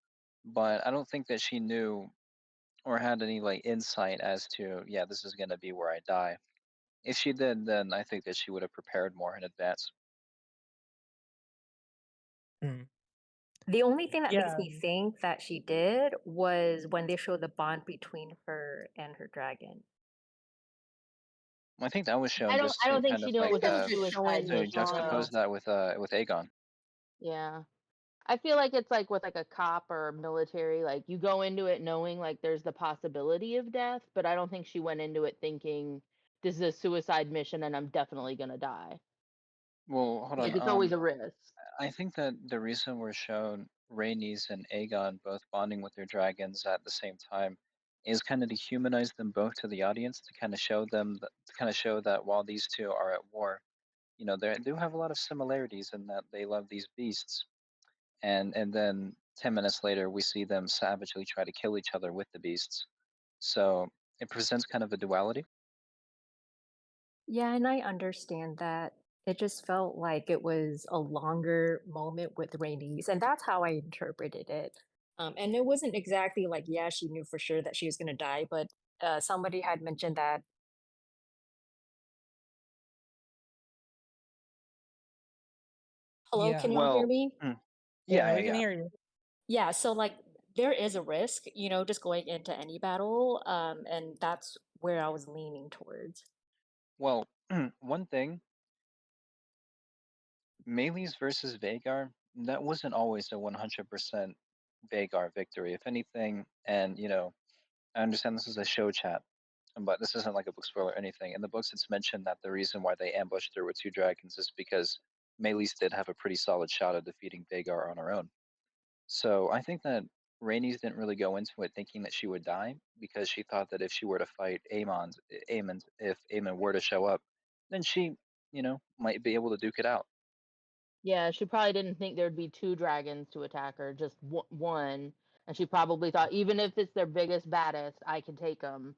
but I don't think that she knew or had any like insight as to, yeah, this is gonna be where I die. If she did, then I think that she would have prepared more in advance. Hmm. The only thing that makes Yeah. me think that she did was when they show the bond between her and her dragon. I think that was I shown don't just I to don't think kind she of knew I it like think was that a was just suicide showing the to mission juxtapose though. bond. that with Aegon. Yeah. I feel like it's like with like a cop or military, like you go into it knowing like there's the possibility of death, but I don't think she went into it thinking this is a suicide mission and I'm definitely gonna die. Well, hold Like on. it's always a risk. I think that the reason we're shown Rhaenys and Aegon both bonding with their dragons at the same time is kind of to humanize them both to the audience, to kind of show them to kind of show that while these two are at war, they do have a lot of similarities in that they love these beasts. And then 10 minutes later, we see them savagely try to kill each other with the beasts. So it presents kind of a duality. Yeah, and I understand that. It just felt like it was a longer moment with Rhaenys, and that's how I interpreted it. And it wasn't exactly like, yeah, she knew for sure that she was gonna die, but somebody had mentioned that. Hello, Yeah. can y'all hear Well, me? Yeah, yeah, we can yeah. hear you. Yeah, so like there is a risk, just going into any battle, and that's where I was leaning towards. Well, one thing, Melees versus Vagar, that wasn't always a 100% Vagar victory. If anything, and I understand this is a show chat, but this isn't like a book spoiler or anything. In the books, it's mentioned that the reason why they ambushed her with two dragons is because Melees did have a pretty solid shot at defeating Vagar on her own. So I think that Rhaenys didn't really go into it thinking that she would die because she thought that if she were to fight if Aemon were to show up, then she, might be able to duke it out. Yeah, she probably didn't think there'd be two dragons to attack her, just one. And she probably thought, even if it's their biggest, baddest, I can take them.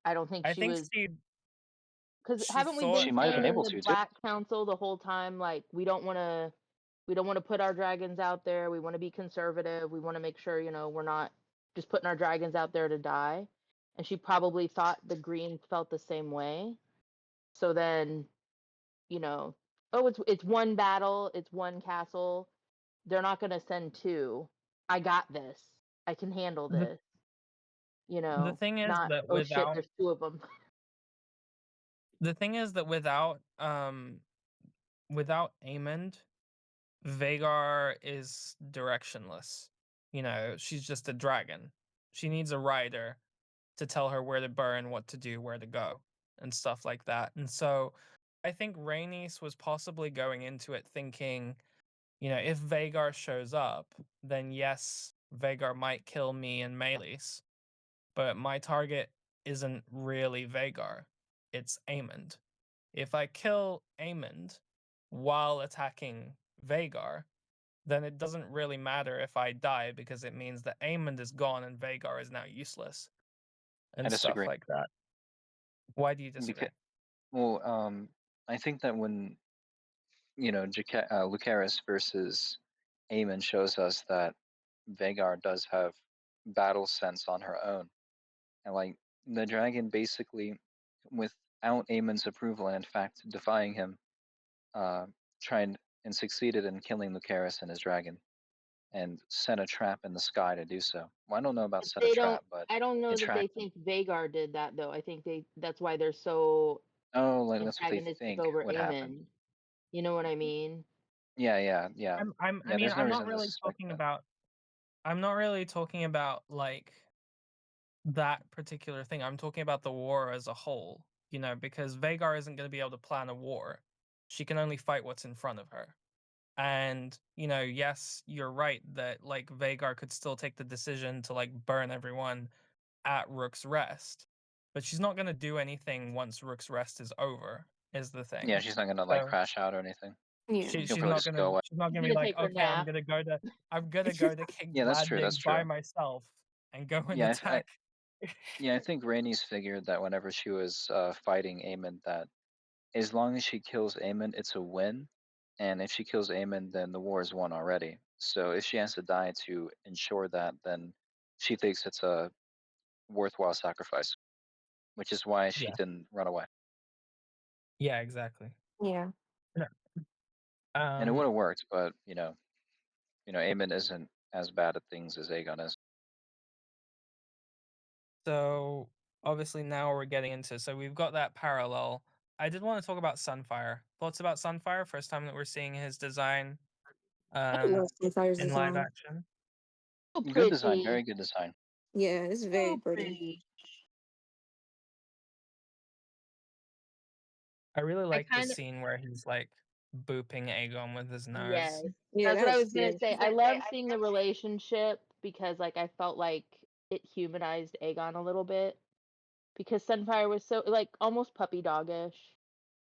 I don't think I she think was. she Because she haven't we thought been She might have been saying in able the to too. Black Council the whole time, like, we don't want to put our dragons out there. We want to be conservative. We want to make sure, we're not just putting our dragons out there to die. And she probably thought the Greens felt the same way. So then, oh, it's one battle, it's one castle. They're not going to send two. I got this. I can handle the this. the thing is Not, that oh shit, there's two of them. without Aemond, Vagar is directionless. She's just a dragon. She needs a rider to tell her where to burn, what to do, where to go, and stuff like that. And so I think Rhaenys was possibly going into it thinking, if Vagar shows up, then yes, Vagar might kill me and Meleys, but my target isn't really Vagar, it's Aemond. If I kill Aemond while attacking Vagar, then it doesn't really matter if I die because it means that Aemond is gone and Vagar is now useless I and stuff disagree. like that. Why do you Because, disagree? well, I think that when Lucaris versus Aemon shows us that Vagar does have battle sense on her own, and like the dragon basically, without Aemon's approval and in fact defying him, uh, tried and succeeded in killing Lucaris and his dragon, and set a trap in the sky to do so. Well, I don't know about set a They don't. trap, but I don't know it that they tracked them. think Vagar did that though. I think that's why they're so Oh, like that's what they antagonistic think over would happen. Aemon. You know what I mean? Yeah, yeah, yeah. I Yeah, mean, there's no reason to suspect that. I'm not really talking about like that particular thing. I'm talking about the war as a whole, because Vagar isn't going to be able to plan a war. She can only fight what's in front of her. And, yes, you're right that like Vagar could still take the decision to like burn everyone at Rook's Rest, but she's not going to do anything once Rook's Rest is over, is the thing. Yeah, she's not gonna like So crash out or anything. Yeah. she's She'll probably not just gonna go away. she's not She's gonna be gonna like, take her okay, I'm nap. gonna go to King's Yeah, that's true. Landing That's by true. myself and go and Yeah, attack. yeah, I think Rhaenys figured that whenever she was fighting Aemon, that as long as she kills Aemon, it's a win, and if she kills Aemon, then the war is won already. So if she has to die to ensure that, then she thinks it's a worthwhile sacrifice, which is why she Yeah, didn't run away. yeah, exactly. Yeah. Yeah. And it Um, would have worked, but Aemon isn't as bad at things as Aegon is. so obviously now we're getting into, so we've got that parallel. I did want to talk about Sunfire. Thoughts about Sunfire? First time that we're seeing his design I um love Sunfire's in live design. action. So Good design, pretty. very good design. Yeah, it's very So pretty. pretty. I really I like the kind of scene where he's like booping Aegon with his Yes. nose. Yeah, That's that what I was was gonna cute. say. I love seeing the relationship because like I felt like it humanized Aegon a little bit because Sunfire was so like almost puppy doggish.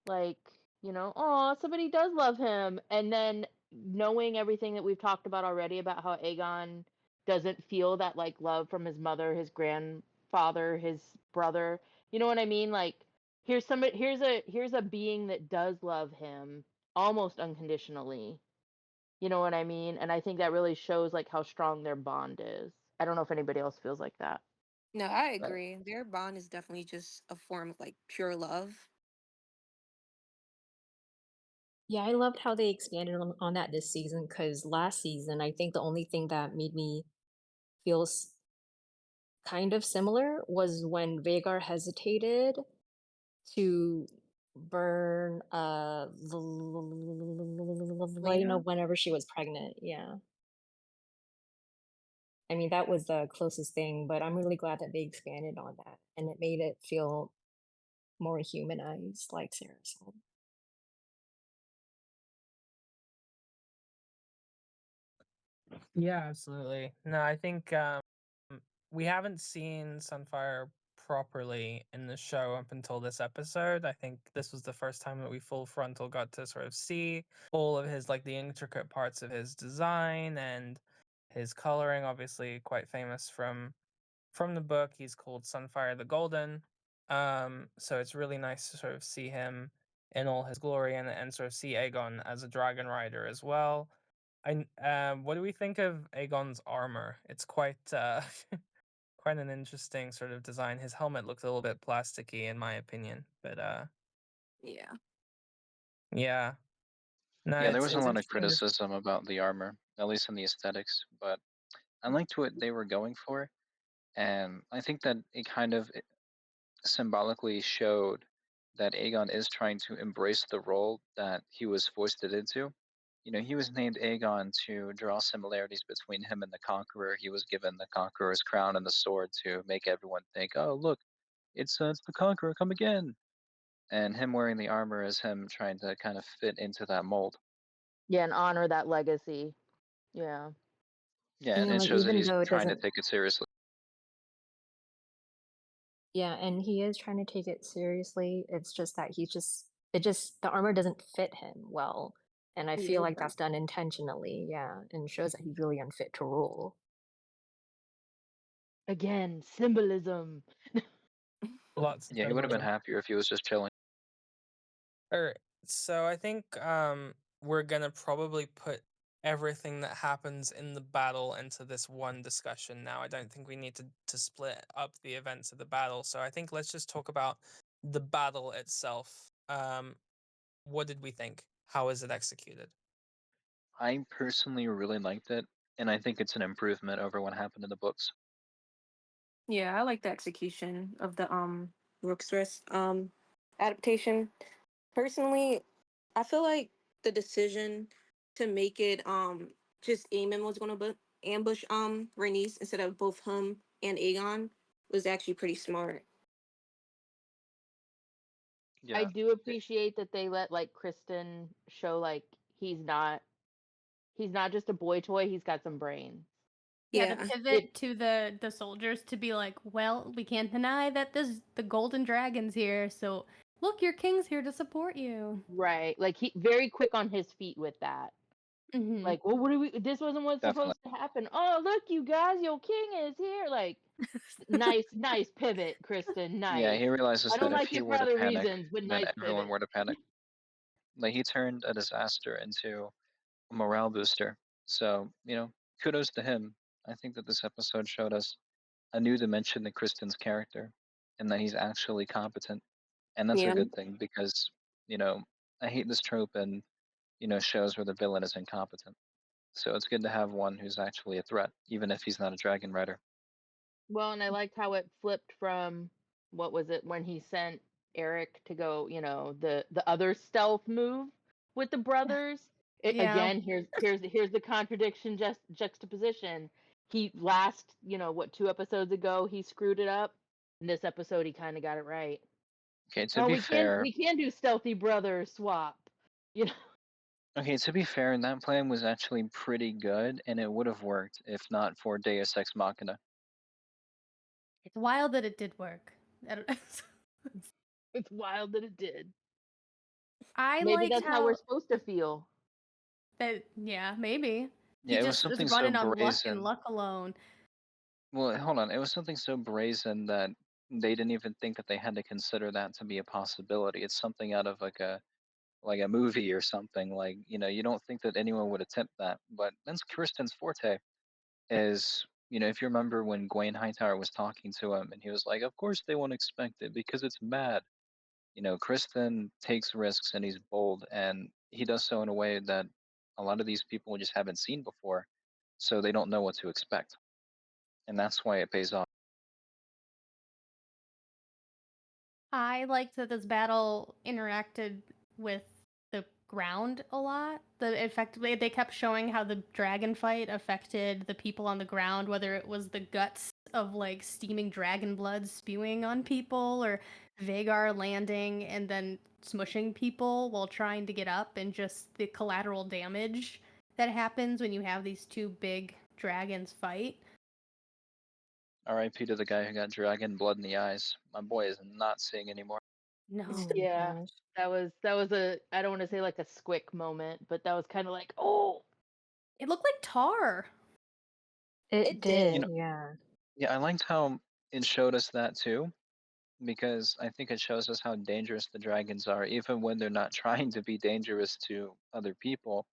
Like, oh, somebody does love him. And then knowing everything that we've talked about already about how Aegon doesn't feel that like love from his mother, his grandfather, his brother. You know what I mean? Like here's a being that does love him almost unconditionally. You know what I mean? And I think that really shows like how strong their bond is. I don't know if anybody else feels like that. No, I Right. agree. Their bond is definitely just a form of like pure love. Yeah, I loved how they expanded on that this season because last season, I think the only thing that made me feel kind of similar was when Vagar hesitated to burn Lena Lena? whenever she was pregnant. Yeah. I mean, that was the closest thing, but I'm really glad that they expanded on that and it made it feel more humanized, like Sarah said. Yeah, absolutely. No, I think we haven't seen Sunfire properly in the show up until this episode. I think this was the first time that we full frontal got to sort of see all of his like the intricate parts of his design and his coloring, obviously quite famous from the book. He's called Sunfire the Golden. So it's really nice to sort of see him in all his glory and sort of see Aegon as a dragon rider as well. What do we think of Aegon's armor? It's quite quite an interesting sort of design. His helmet looks a little bit plasticky in my opinion, but Yeah. yeah. No, Yeah, there was a it's lot of interesting to criticism about the armor, at least in the aesthetics, but I liked what they were going for, and I think that it kind of symbolically showed that Aegon is trying to embrace the role that he was foisted into. You know, he was named Aegon to draw similarities between him and the Conqueror. He was given the Conqueror's crown and the sword to make everyone think, "Oh, look, it's the Conqueror, come again!" And him wearing the armor is him trying to kind of fit into that mold. Yeah, and honor that legacy. Yeah. Yeah, and And it like shows that even he's though it trying to doesn't, take it seriously. yeah, and he is trying to take it seriously. It's just that the armor doesn't fit him well. And I feel Yeah, like that's done intentionally, yeah, and shows that he's really unfit to rule. Again, symbolism. lots of Yeah, he would have been symbolism. happier if he was just chilling. All right. So I think we're gonna probably put everything that happens in the battle into this one discussion now. I don't think we need to split up the events of the battle. So I think let's just talk about the battle itself. What did we think? How is it executed? I personally really liked it, and I think it's an improvement over what happened in the books. Yeah, I like the execution of the Rookstress adaptation. Personally, I feel like the decision to make it just Aemon was gonna ambush Rhaenys instead of both him and Aegon was actually pretty smart. I Yeah, do appreciate that they let like Kristen show like he's not just a boy toy, he's got some brains. Yeah, the Yeah. pivot to the soldiers to be like, well, we can't deny that the golden dragon's here, so look, your king's here to support you. Right. Like he very quick on his feet with that. Mm-hmm. Like, well, what do we this wasn't what's definitely. supposed to happen. Oh, look, you guys, your king is here. Like nice pivot, Kristen. Yeah, Nice. he realizes I that don't if like he it for were to other panic, reasons, but then nice everyone pivot. were to panic. Like he turned a disaster into a morale booster. So, you know, kudos to him. I think that this episode showed us a new dimension to Kristen's character and that he's actually competent. And that's a Yeah. good thing because, you know, I hate this trope in, you know, shows where the villain is incompetent. So it's good to have one who's actually a threat, even if he's not a dragon rider. Well, and I liked how it flipped from what was it when he sent Eric to go, the other stealth move with the brothers. Yeah. Again, here's the contradiction, just juxtaposition. He last, what 2 episodes ago he screwed it up. In this episode, he kind of got it right. Okay, to Oh, be we can fair, we can do stealthy brother swap. You know. that plan was actually pretty good, and it would have worked if not for Deus Ex Machina. It's wild that it did work. It's wild that it did. I Maybe liked that's how we're how supposed to feel. that. Yeah, maybe he Yeah, it was just is something so running on luck and brazen. luck alone. Well, hold on. It was something so brazen that they didn't even think that they had to consider that to be a possibility. It's something out of like a movie or something. Like, you don't think that anyone would attempt that. But that's Kirsten's forte is, if you remember when Gwen Hightower was talking to him and he was like, of course they won't expect it because it's mad. Kristen takes risks and he's bold and he does so in a way that a lot of these people just haven't seen before. So they don't know what to expect. And that's why it pays off. I liked that this battle interacted with the ground a lot. They kept showing how the dragon fight affected the people on the ground, whether it was the guts of like steaming dragon blood spewing on people or Vagar landing and then smushing people while trying to get up, and just the collateral damage that happens when you have these two big dragons fight. RIP to the guy who got dragon blood in the eyes. My boy is not seeing anymore. No. Yeah, that was a, I don't want to say like a squick moment, but that was kind of like, oh, It looked like tar. It did. did, yeah. Yeah, I liked how it showed us that too, because I think it shows us how dangerous the dragons are, even when they're not trying to be dangerous to other people.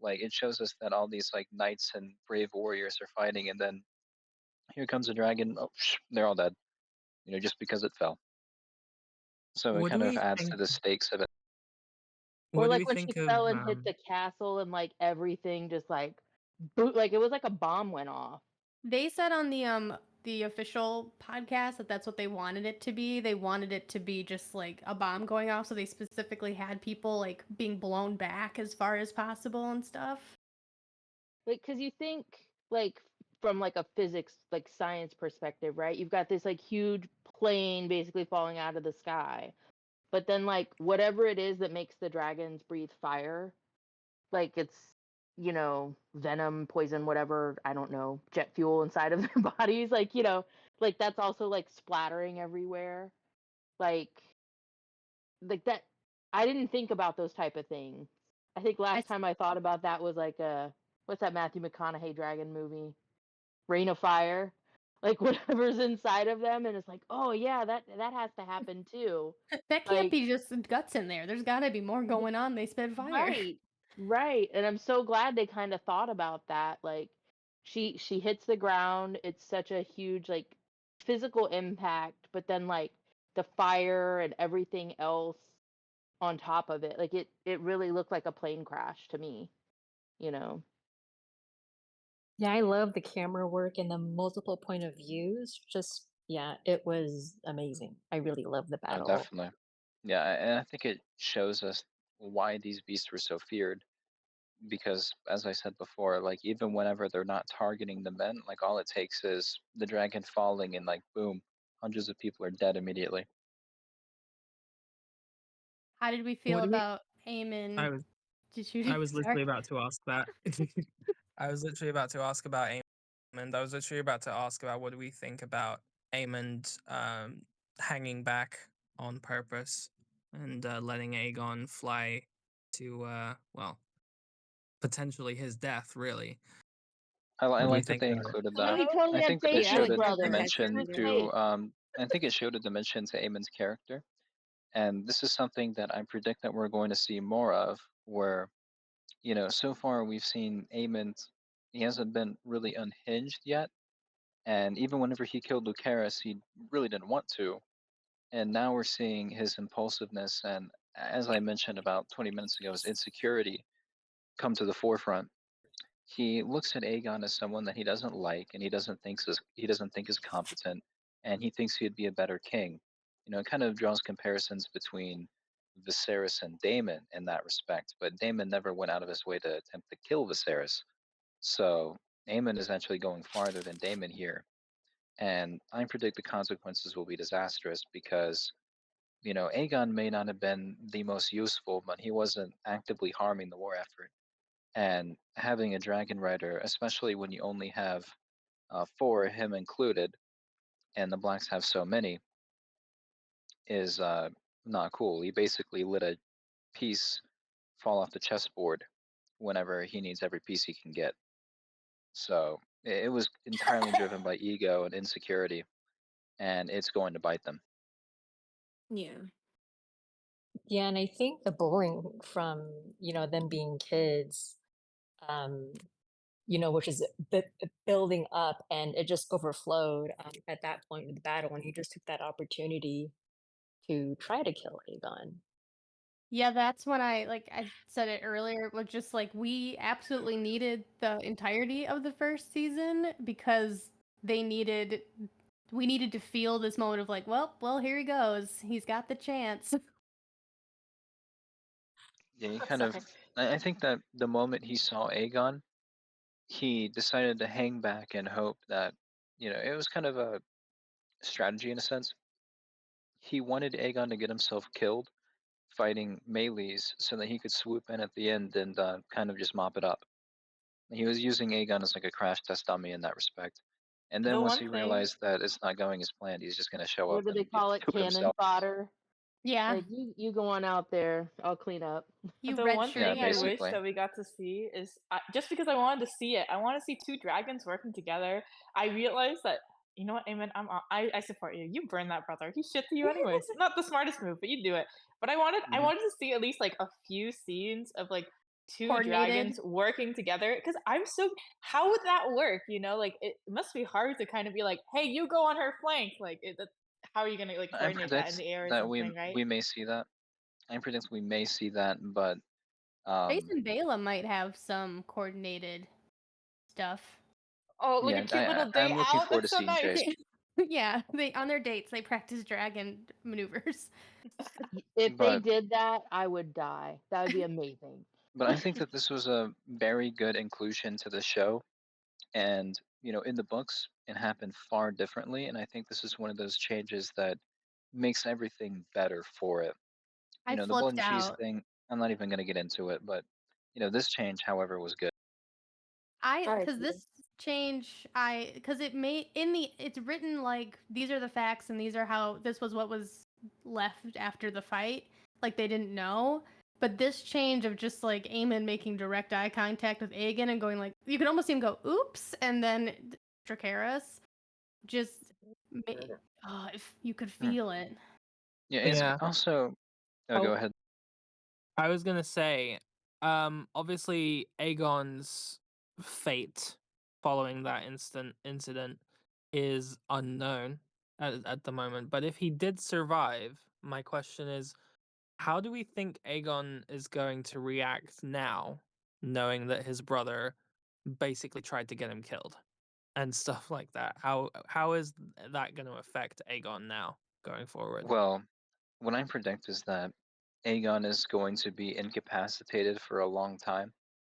Like it shows us that all these like knights and brave warriors are fighting, and then here comes a dragon. Oh, they're all dead. Just because it fell. So it What do kind of we adds to think? the stakes of it. or What do we like when she think of? fell and hit the castle and like everything just like boot, like it was like a bomb went off. They said on the official podcast that that's what they wanted it to be. They wanted it to be just like a bomb going off, so they specifically had people like being blown back as far as possible and stuff. Like, because you think like from like a physics like science perspective, right? You've got this like huge plane basically falling out of the sky, but then like whatever it is that makes the dragons breathe fire, like it's, venom, poison, whatever, I don't know, jet fuel inside of their bodies, like, like that's also like splattering everywhere, like that. I didn't think about those type of things. I think last time I thought about that was like what's that Matthew McConaughey dragon movie, Rain of Fire, like whatever's inside of them, and it's like, oh yeah, that has to happen too. That can't Like, be just guts in there. There's got to be more going on. They spit fire. right, right, and I'm so glad they kind of thought about that. Like, she hits the ground. It's such a huge like physical impact, but then like the fire and everything else on top of it, like it really looked like a plane crash to me. You know. Yeah, I love the camera work and the multiple point of views. Just, yeah, it was amazing. I really love the Oh, battle. definitely. Yeah, and I think it shows us why these beasts were so feared. Because, as I said before, like even whenever they're not targeting the men, like all it takes is the dragon falling, and like boom, hundreds of people are dead immediately. How did we feel What do we? about I Aemon was shooting? I was Sorry. literally about to ask that. I was literally about to ask about Aemond. I was literally about to ask about what do we think about Aemond hanging back on purpose and letting Aegon fly to well, potentially his death. Really, I what do you like that think they about it? included I mean, that. he totally I had think that faith it Yeah, I in showed his would a think he brother. had to dimension He too. had to faith. I think it showed a dimension to Aemon's character, and this is something that I predict that we're going to see more of. Where so far we've seen Aemon, he hasn't been really unhinged yet, and even whenever he killed Lucaris, he really didn't want to. And now we're seeing his impulsiveness and, as I mentioned about 20 minutes ago, his insecurity come to the forefront. He looks at Aegon as someone that he doesn't like, and he doesn't think is competent, and he thinks he'd be a better king. It kind of draws comparisons between Viserys and Daemon in that respect, but Daemon never went out of his way to attempt to kill Viserys. So Aemon is actually going farther than Daemon here, and I predict the consequences will be disastrous because Aegon may not have been the most useful, but he wasn't actively harming the war effort. And having a dragon rider, especially when you only have four, him included, and the blacks have so many, is not cool. He basically let a piece fall off the chessboard whenever he needs every piece he can get. So it was entirely driven by ego and insecurity, and it's going to bite them. Yeah. Yeah, and I think the bullying from, them being kids, um, which is building up, and it just overflowed at that point in the battle when he just took that opportunity to try to kill Aegon. Yeah, that's when I said it earlier, was just like we absolutely needed the entirety of the first season because we needed to feel this moment of like, well, here he goes. He's got the chance. Yeah, he kind of. Sorry. I think that the moment he saw Aegon, he decided to hang back and hope that, it was kind of a strategy in a sense. He wanted Aegon to get himself killed fighting melees so that he could swoop in at the end and kind of just mop it up. He was using Aegon as like a crash test dummy in that respect. And then The once one he thing realized that it's not going as planned, he's just going to show up What do they and call it? do it Cannon himself. fodder. Yeah, Like you go on out there. I'll clean up. you the one redshirted Yeah, thing I him. wish basically. that we got to see is just because I wanted to see it. I want to see two dragons working together. I realized that, you know what, Eamon, I support you. You burn that brother. He's shit to you anyways. Not the smartest move, but you do it. But I Mhm. wanted to see at least like a few scenes of like two Coordinated. dragons working together, because how would that work? Like it must be hard to kind of be like, hey, you go on her flank. Like how are you gonna like I coordinate that in predict the air or that something, right? we may see that. I predict we may see that, but Jace and Bela might have some coordinated stuff. Oh, like a yeah, cute little day I'm looking out. forward to That's so seeing nice. Jace. Yeah, they on their dates they practice dragon maneuvers. If they But did that, I would die. That would be amazing. I think that this was a very good inclusion to the show, and in the books it happened far differently, and I think this is one of those changes that makes everything better for it. I The blood flipped and cheese out. thing, I'm not even going to get into it, but this change, however, was good. I Because agree. this change, because it's written like these are the facts and these are how this was what was left after the fight. Like they didn't know. But this change of just like Aemon making direct eye contact with Aegon and going like, you can almost see him go, oops, and then Dracarys just, if you could Mm. feel it. Yeah, it's Yeah. also. Oh, Oh, go ahead. I was gonna say, obviously Aegon's fate following that incident is unknown at the moment. But if he did survive, my question is, how do we think Aegon is going to react now, knowing that his brother basically tried to get him killed and stuff like that? How is that going to affect Aegon now going forward? Well, what I predict is that Aegon is going to be incapacitated for a long time,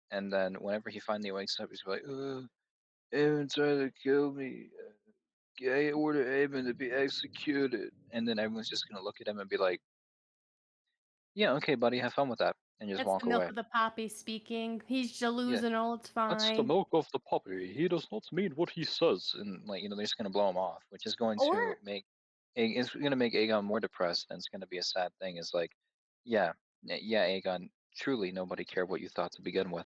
and then whenever he finally wakes up, he's like, Aemon tried to kill me. I order Aemon to be executed. And then everyone's just gonna look at him and be like, yeah, okay, buddy, have fun with that, and just It's walk the milk away. of the poppy speaking. He's Yeah, delusional. It's that's the fine. milk of the puppy. He does not mean what he says, and they're just gonna blow him off, which is going to Or make it's gonna make Aegon more depressed, and it's gonna be a sad thing. Is like, yeah, yeah, Aegon. Truly, nobody cared what you thought to begin with.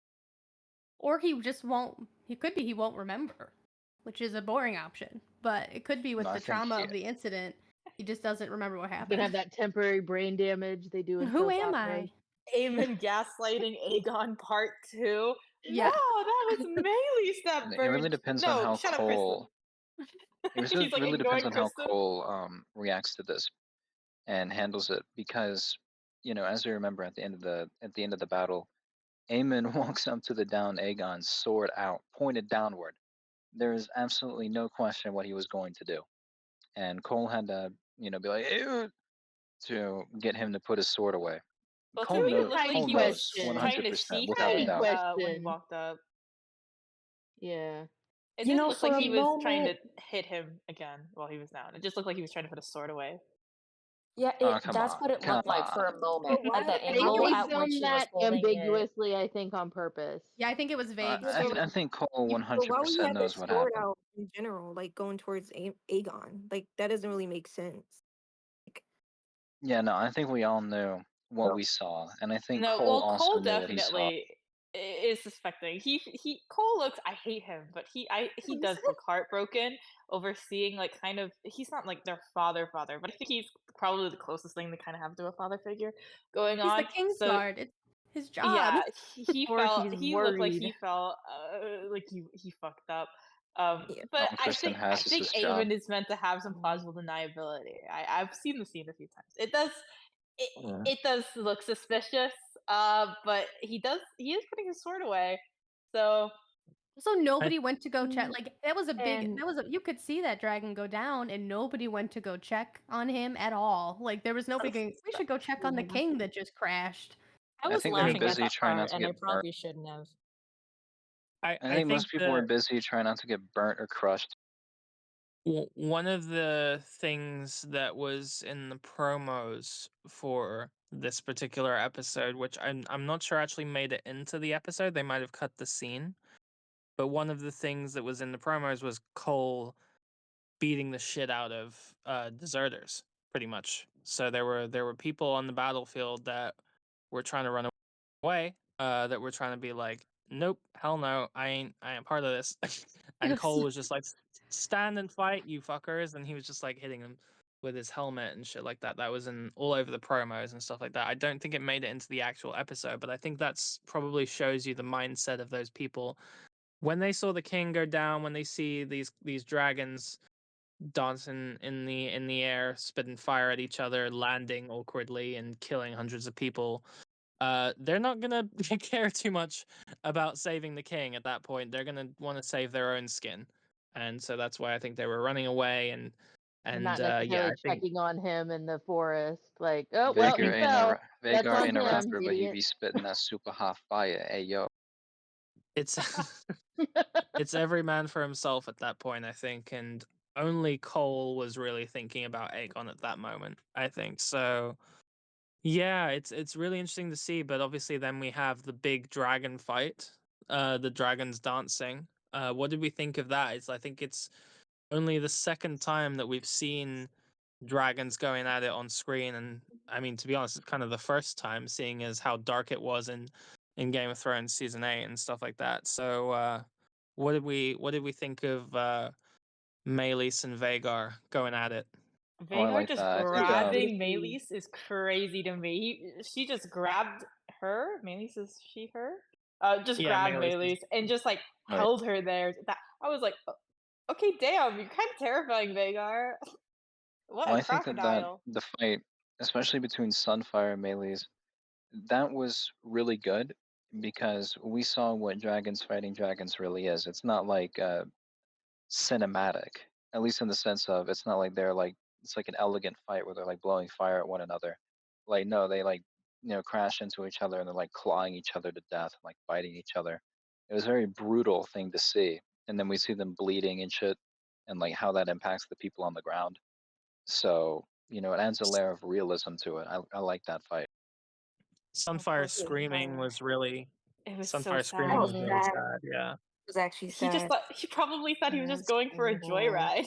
Or he just won't. He won't remember, which is a boring option. But it could be No, with I the think trauma of the incident. He just doesn't remember what He's gonna have happened. that temporary brain damage they do in Who soap am operas. I? Aemon gaslighting Aegon Part 2. Yeah. No, that was Melee's that it really burned. depends on No, how shut up, Kristen. Cole. He's like Really depends ignoring on how Kristen. Cole reacts to this and handles it because as we remember at the end of the battle, Aemon walks up to the down Aegon, sword out, pointed downward. There is absolutely no question what he was going to do, and Cole had to be like to get him to put his sword away. Well, to Cole me, it knows. looked like Tiny Cole he was knows question. trying to 100% see without a Tiny him doubt. when he question. walked up. Yeah. It didn't look For like a he was trying to moment, hit him again while he was down. It just looked like he was trying to put a sword away. Yeah, Oh, come that's on. what it Come looked like for a on. moment. But Like why that would They, angle they Aaron? at when filmed she was that holding it. ambiguously, I think, on purpose. Yeah, I think it was vague. Yeah, but I think Cole but why would he 100% have his knows what sword happened. out in general, like going towards Aegon? Like that doesn't really make sense. Like, Yeah, no, I think we all knew what we saw, and I think No, Cole well, also Cole knew what he saw. definitely is suspecting. Cole looks. I hate him, but he does look heartbroken over seeing like kind of. He's not like their father, but I think he's probably the closest thing they kind of have to a father figure going He's the on. king's So guard. It's his job. yeah, he Or felt. he's He looked like worried. he felt like he fucked up. yeah. But All Kristen I has is think his job. Aemon is meant to have some plausible deniability. I've seen the scene a few times. It does Yeah. it does look suspicious. But he is putting his sword away. So So nobody went to go check. Mm, Like that was a big. And You could see that dragon go down, and nobody went to go check on him at all. Like there was nobody going. We should go check on the yeah. king that just crashed. I I was think they were laughing at busy that trying not part, to and I get burnt. probably shouldn't have. I I think think most people were busy trying not to get burnt or crushed. one of the things that was in the promos for this particular episode, which I'm not sure actually made it into the episode, they might have cut the scene, but one of the things that was in the promos was Cole beating the shit out of deserters, pretty much. So there were people on the battlefield that were trying to run away, that were trying to be like, nope, hell no, I ain't part of this. And Cole was just like, stand and fight, you fuckers, and he was just like hitting them with his helmet and shit like that. That was in all over the promos and stuff like that. I don't think it made it into the actual episode, but I think that's probably shows you the mindset of those people when they saw the king go down, when they see these dragons dancing in the air, spitting fire at each other, landing awkwardly and killing hundreds of people. They're not gonna care too much about saving the king at that point. They're gonna want to save their own skin, and so that's why I think they were running away and Not yeah, necessarily I think checking on him in the forest. Like, oh, well, he Vagar ain't fell. That's Vagar on ain't a him, rapper, but he idiot. be spitting that super hot fire. Hey yo. it's it's every man for himself at that point, I think, and only Cole was really thinking about Aegon at that moment, I think. So yeah, it's really interesting to see, but obviously then we have the big dragon fight, the dragons dancing. What did we think of that? I think it's only the second time that we've seen dragons going at it on screen, and I mean, to be honest, it's kind of the first time, seeing as how dark it was in Game of Thrones season 8 and stuff like that. So what did we think of Meleys and Vagar going at it? Oh, I Vagar like just that. I think grabbing Meleys is crazy to me. She just grabbed her. Meleys is she her? Just Yeah, grabbed Meleys is Meleys and just like right. held her there. That I was like, okay, damn, you're kind of terrifying, Vagar. What Well, a I think that crocodile. the fight, especially between Sunfire and Meleys, that was really good because we saw what dragons fighting dragons really is. It's not like cinematic, at least in the sense of it's not like they're like it's like an elegant fight where they're like blowing fire at one another. Like no, they like crash into each other and they're like clawing each other to death, like biting each other. It was a very brutal thing to see, and then we see them bleeding and shit, and like how that impacts the people on the ground. So it adds a layer of realism to it. I like that fight. Sunfire screaming was really It was so Sunfire screaming That sad. was was really sad. sad. Yeah. It was actually He just sad. thought he probably thought he was just That's going for a terrible. joyride.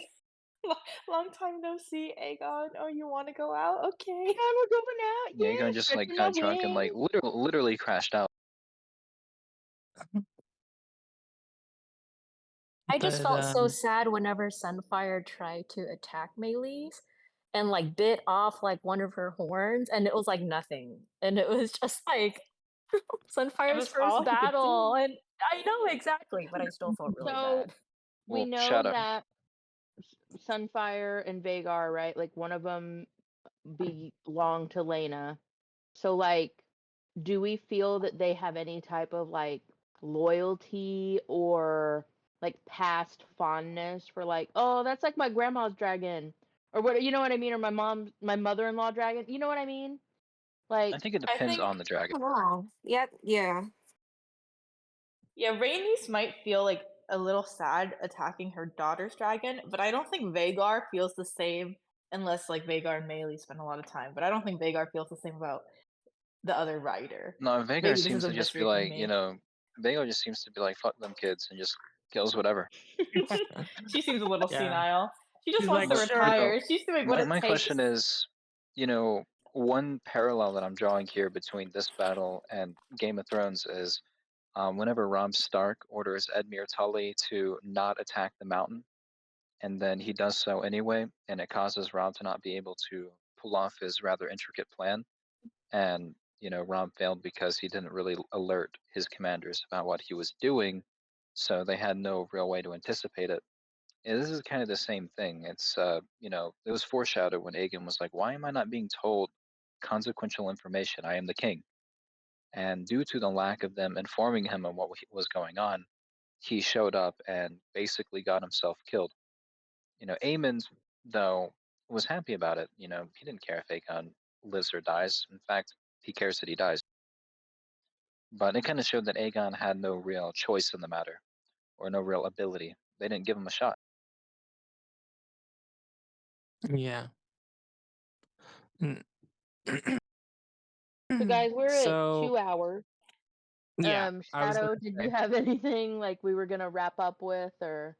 Long time no see, Aegon. Oh, you want to go out? Okay. And we're going out. Yeah, Yeah, Aegon just like stretching my got drunk and like wings. literally crashed out. I just But felt so sad whenever Sunfire tried to attack Meleys and like bit off like one of her horns, and it was like nothing. And it was just like It Sunfire's was all first he could battle. do. And I know exactly, but I still felt really So bad. we Well, know shut up. that Sunfire and Vagar, right? Like one of them belong to Lena. So like, do we feel that they have any type of like loyalty or like past fondness for like, oh, that's like my grandma's dragon, or what? You know what I mean? Or my mother-in-law dragon. You know what I mean? Like, I think it I depends think on the dragon. Wow. Yeah, yeah. Yeah, Rhaenys might feel like a little sad attacking her daughter's dragon, but I don't think Vagar feels the same unless like Vhagar and Melee spend a lot of time. But I don't think Vhagar feels the same about the other writer. No, Vhagar Maybe this seems is a to just be mystery from like, me. Vhagar just seems to be like, fuck them kids and just kills whatever. She seems a little Yeah. senile. She just She's wants like, to sure. retire. She's doing what it My takes. question is, one parallel that I'm drawing here between this battle and Game of Thrones is whenever Robb Stark orders Edmure Tully to not attack the mountain, and then he does so anyway, and it causes Robb to not be able to pull off his rather intricate plan. And, Robb failed because he didn't really alert his commanders about what he was doing, so they had no real way to anticipate it. And this is kind of the same thing. It's, it was foreshadowed when Aegon was like, why am I not being told consequential information? I am the king. And due to the lack of them informing him on what was going on, he showed up and basically got himself killed. Aemond, though, was happy about it. He didn't care if Aegon lives or dies. In fact, he cares that he dies. But it kind of showed that Aegon had no real choice in the matter, or no real ability. They didn't give him a shot. Yeah. So guys, we're at So 2 hours. yeah, I was Shadow, gonna did say. you have anything like we were gonna wrap up with, or?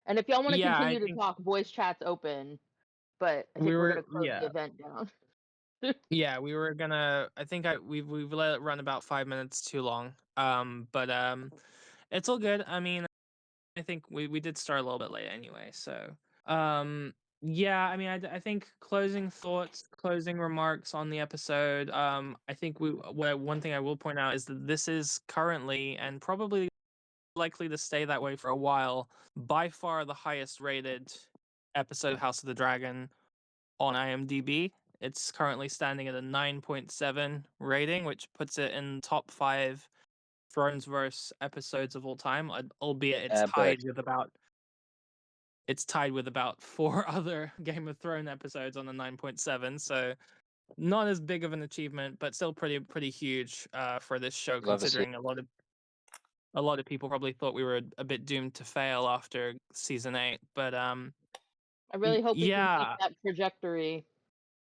And if y'all want to Yeah, I continue to think talk, voice chat's open. But I we think we're were. gonna close the Yeah, event down. yeah, we were gonna. I think we've let it run about 5 minutes too long. But it's all good. I mean, I think we did start a little bit late anyway. So yeah, I mean, I think closing thoughts, closing remarks on the episode. I think one thing I will point out is that this is currently and probably likely to stay that way for a while, by far the highest rated episode of House of the Dragon on IMDb. It's currently standing at a 9.7 rating, which puts it in top 5 Thronesverse episodes of all time, albeit Epic. it's tied with about 4 other Game of Thrones episodes on the 9.7, so not as big of an achievement, but still pretty huge for this show, Love to see. considering a lot of people probably thought we were a bit doomed to fail after season 8. But I really hope we can keep yeah, that trajectory.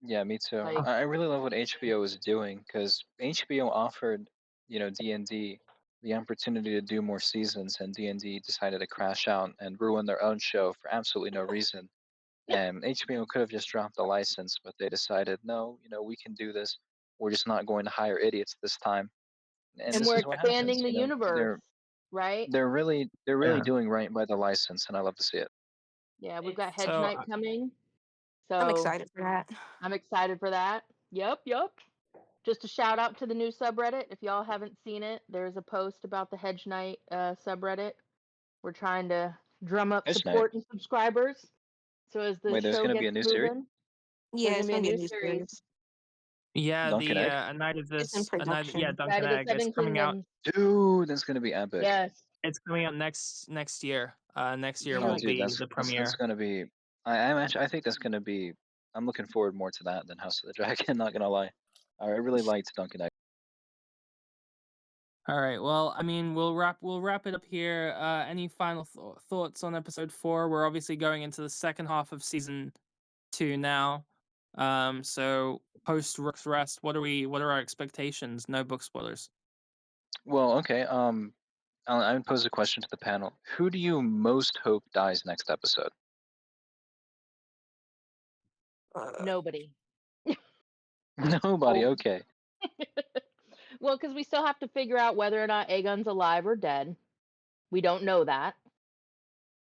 Yeah, me too. Like, I really love what HBO is doing because HBO offered, D&D the opportunity to do more seasons, and D&D decided to crash out and ruin their own show for absolutely no reason. And HBO could have just dropped the license, but they decided, no, we can do this. We're just not going to hire idiots this time. And and this we're is what happens. expanding the universe, right? They're really yeah. doing right by the license, and I love to see it. Yeah, we've got It's- Hedge So Knight coming. So I'm excited for that. I'm excited for that. Yep. Just a shout out to the new subreddit. If y'all haven't seen it, there's a post about the Hedge Knight subreddit. We're trying to drum up Hedge Knight. support and subscribers. So as the Wait, there's show going to be a gets new series? moving, Yeah, there's it's gonna be gonna a be a new new series. series. yeah, Dunkin' Egg? A Night of It's in this, a night, yeah, production. Dunkin' Night of the Egg. Seven It's coming out. Kingdoms. Dude, that's going to be epic. Yes. It's coming out next year. Next year Yeah. will Oh, dude, be that's the premiere. that's gonna be. I think that's gonna be. I'm looking forward more to that than House of the Dragon. Not gonna lie, I really liked Dunkin' Egg. All right. Well, I mean, we'll wrap it up here. Any final thoughts on episode 4? We're obviously going into the second half of season 2 now. So post Rook's Rest, what are our expectations? No book spoilers. Well, okay. I would pose a question to the panel. Who do you most hope dies next episode? Nobody. Nobody. Oh. Okay. Well, because we still have to figure out whether or not Aegon's alive or dead. We don't know that.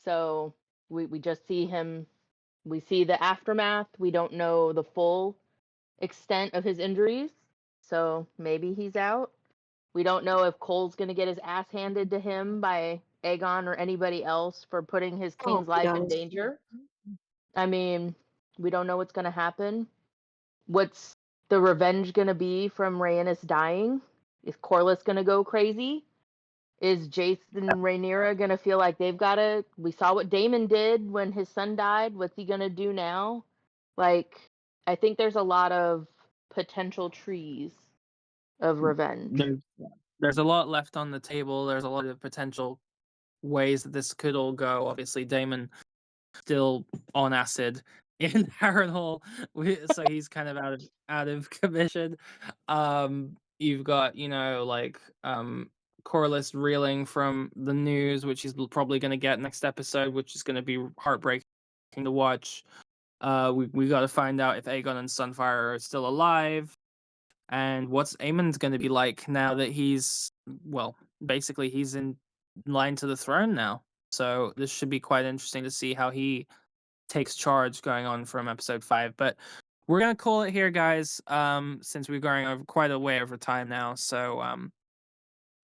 So we just see him. We see the aftermath. We don't know the full extent of his injuries. So maybe he's out. We don't know if Cole's going to get his ass handed to him by Aegon or anybody else for putting his Oh, king's life in does. danger. I mean, we don't know what's going to happen. What's the revenge going to be from Rhaenys dying? Is Corlys going to go crazy? Is Jason and Rhaenyra going to feel like they've got to... We saw what Daemon did when his son died. What's he going to do now? Like, I think there's a lot of potential trees of revenge. There's a lot left on the table. There's a lot of potential ways that this could all go. Obviously, Daemon still on acid. in Harrenhal, so he's kind of out of commission. You've got like Corliss reeling from the news, which he's probably going to get next episode, which is going to be heartbreaking to watch. We got to find out if Aegon and Sunfire are still alive, and what's Aemon's going to be like now that he's basically he's in line to the throne now. So this should be quite interesting to see how he takes charge going on from episode 5. But we're gonna call it here, guys. Since we're going over quite a way over time now. So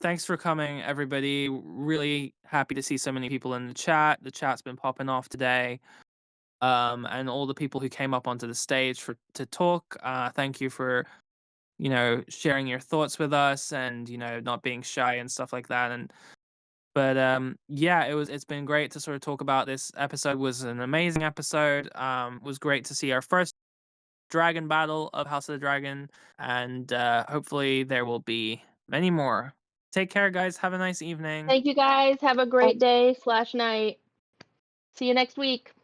thanks for coming, everybody. Really happy to see so many people in the chat. The chat's been popping off today. And all the people who came up onto the stage to talk. Thank you for sharing your thoughts with us, and not being shy and stuff like that. But yeah, it's been great to sort of talk about this episode. Was an amazing episode. Was great to see our first dragon battle of House of the Dragon, and hopefully there will be many more. Take care, guys. Have a nice evening. Thank you guys. Have a great day/night. See you next week.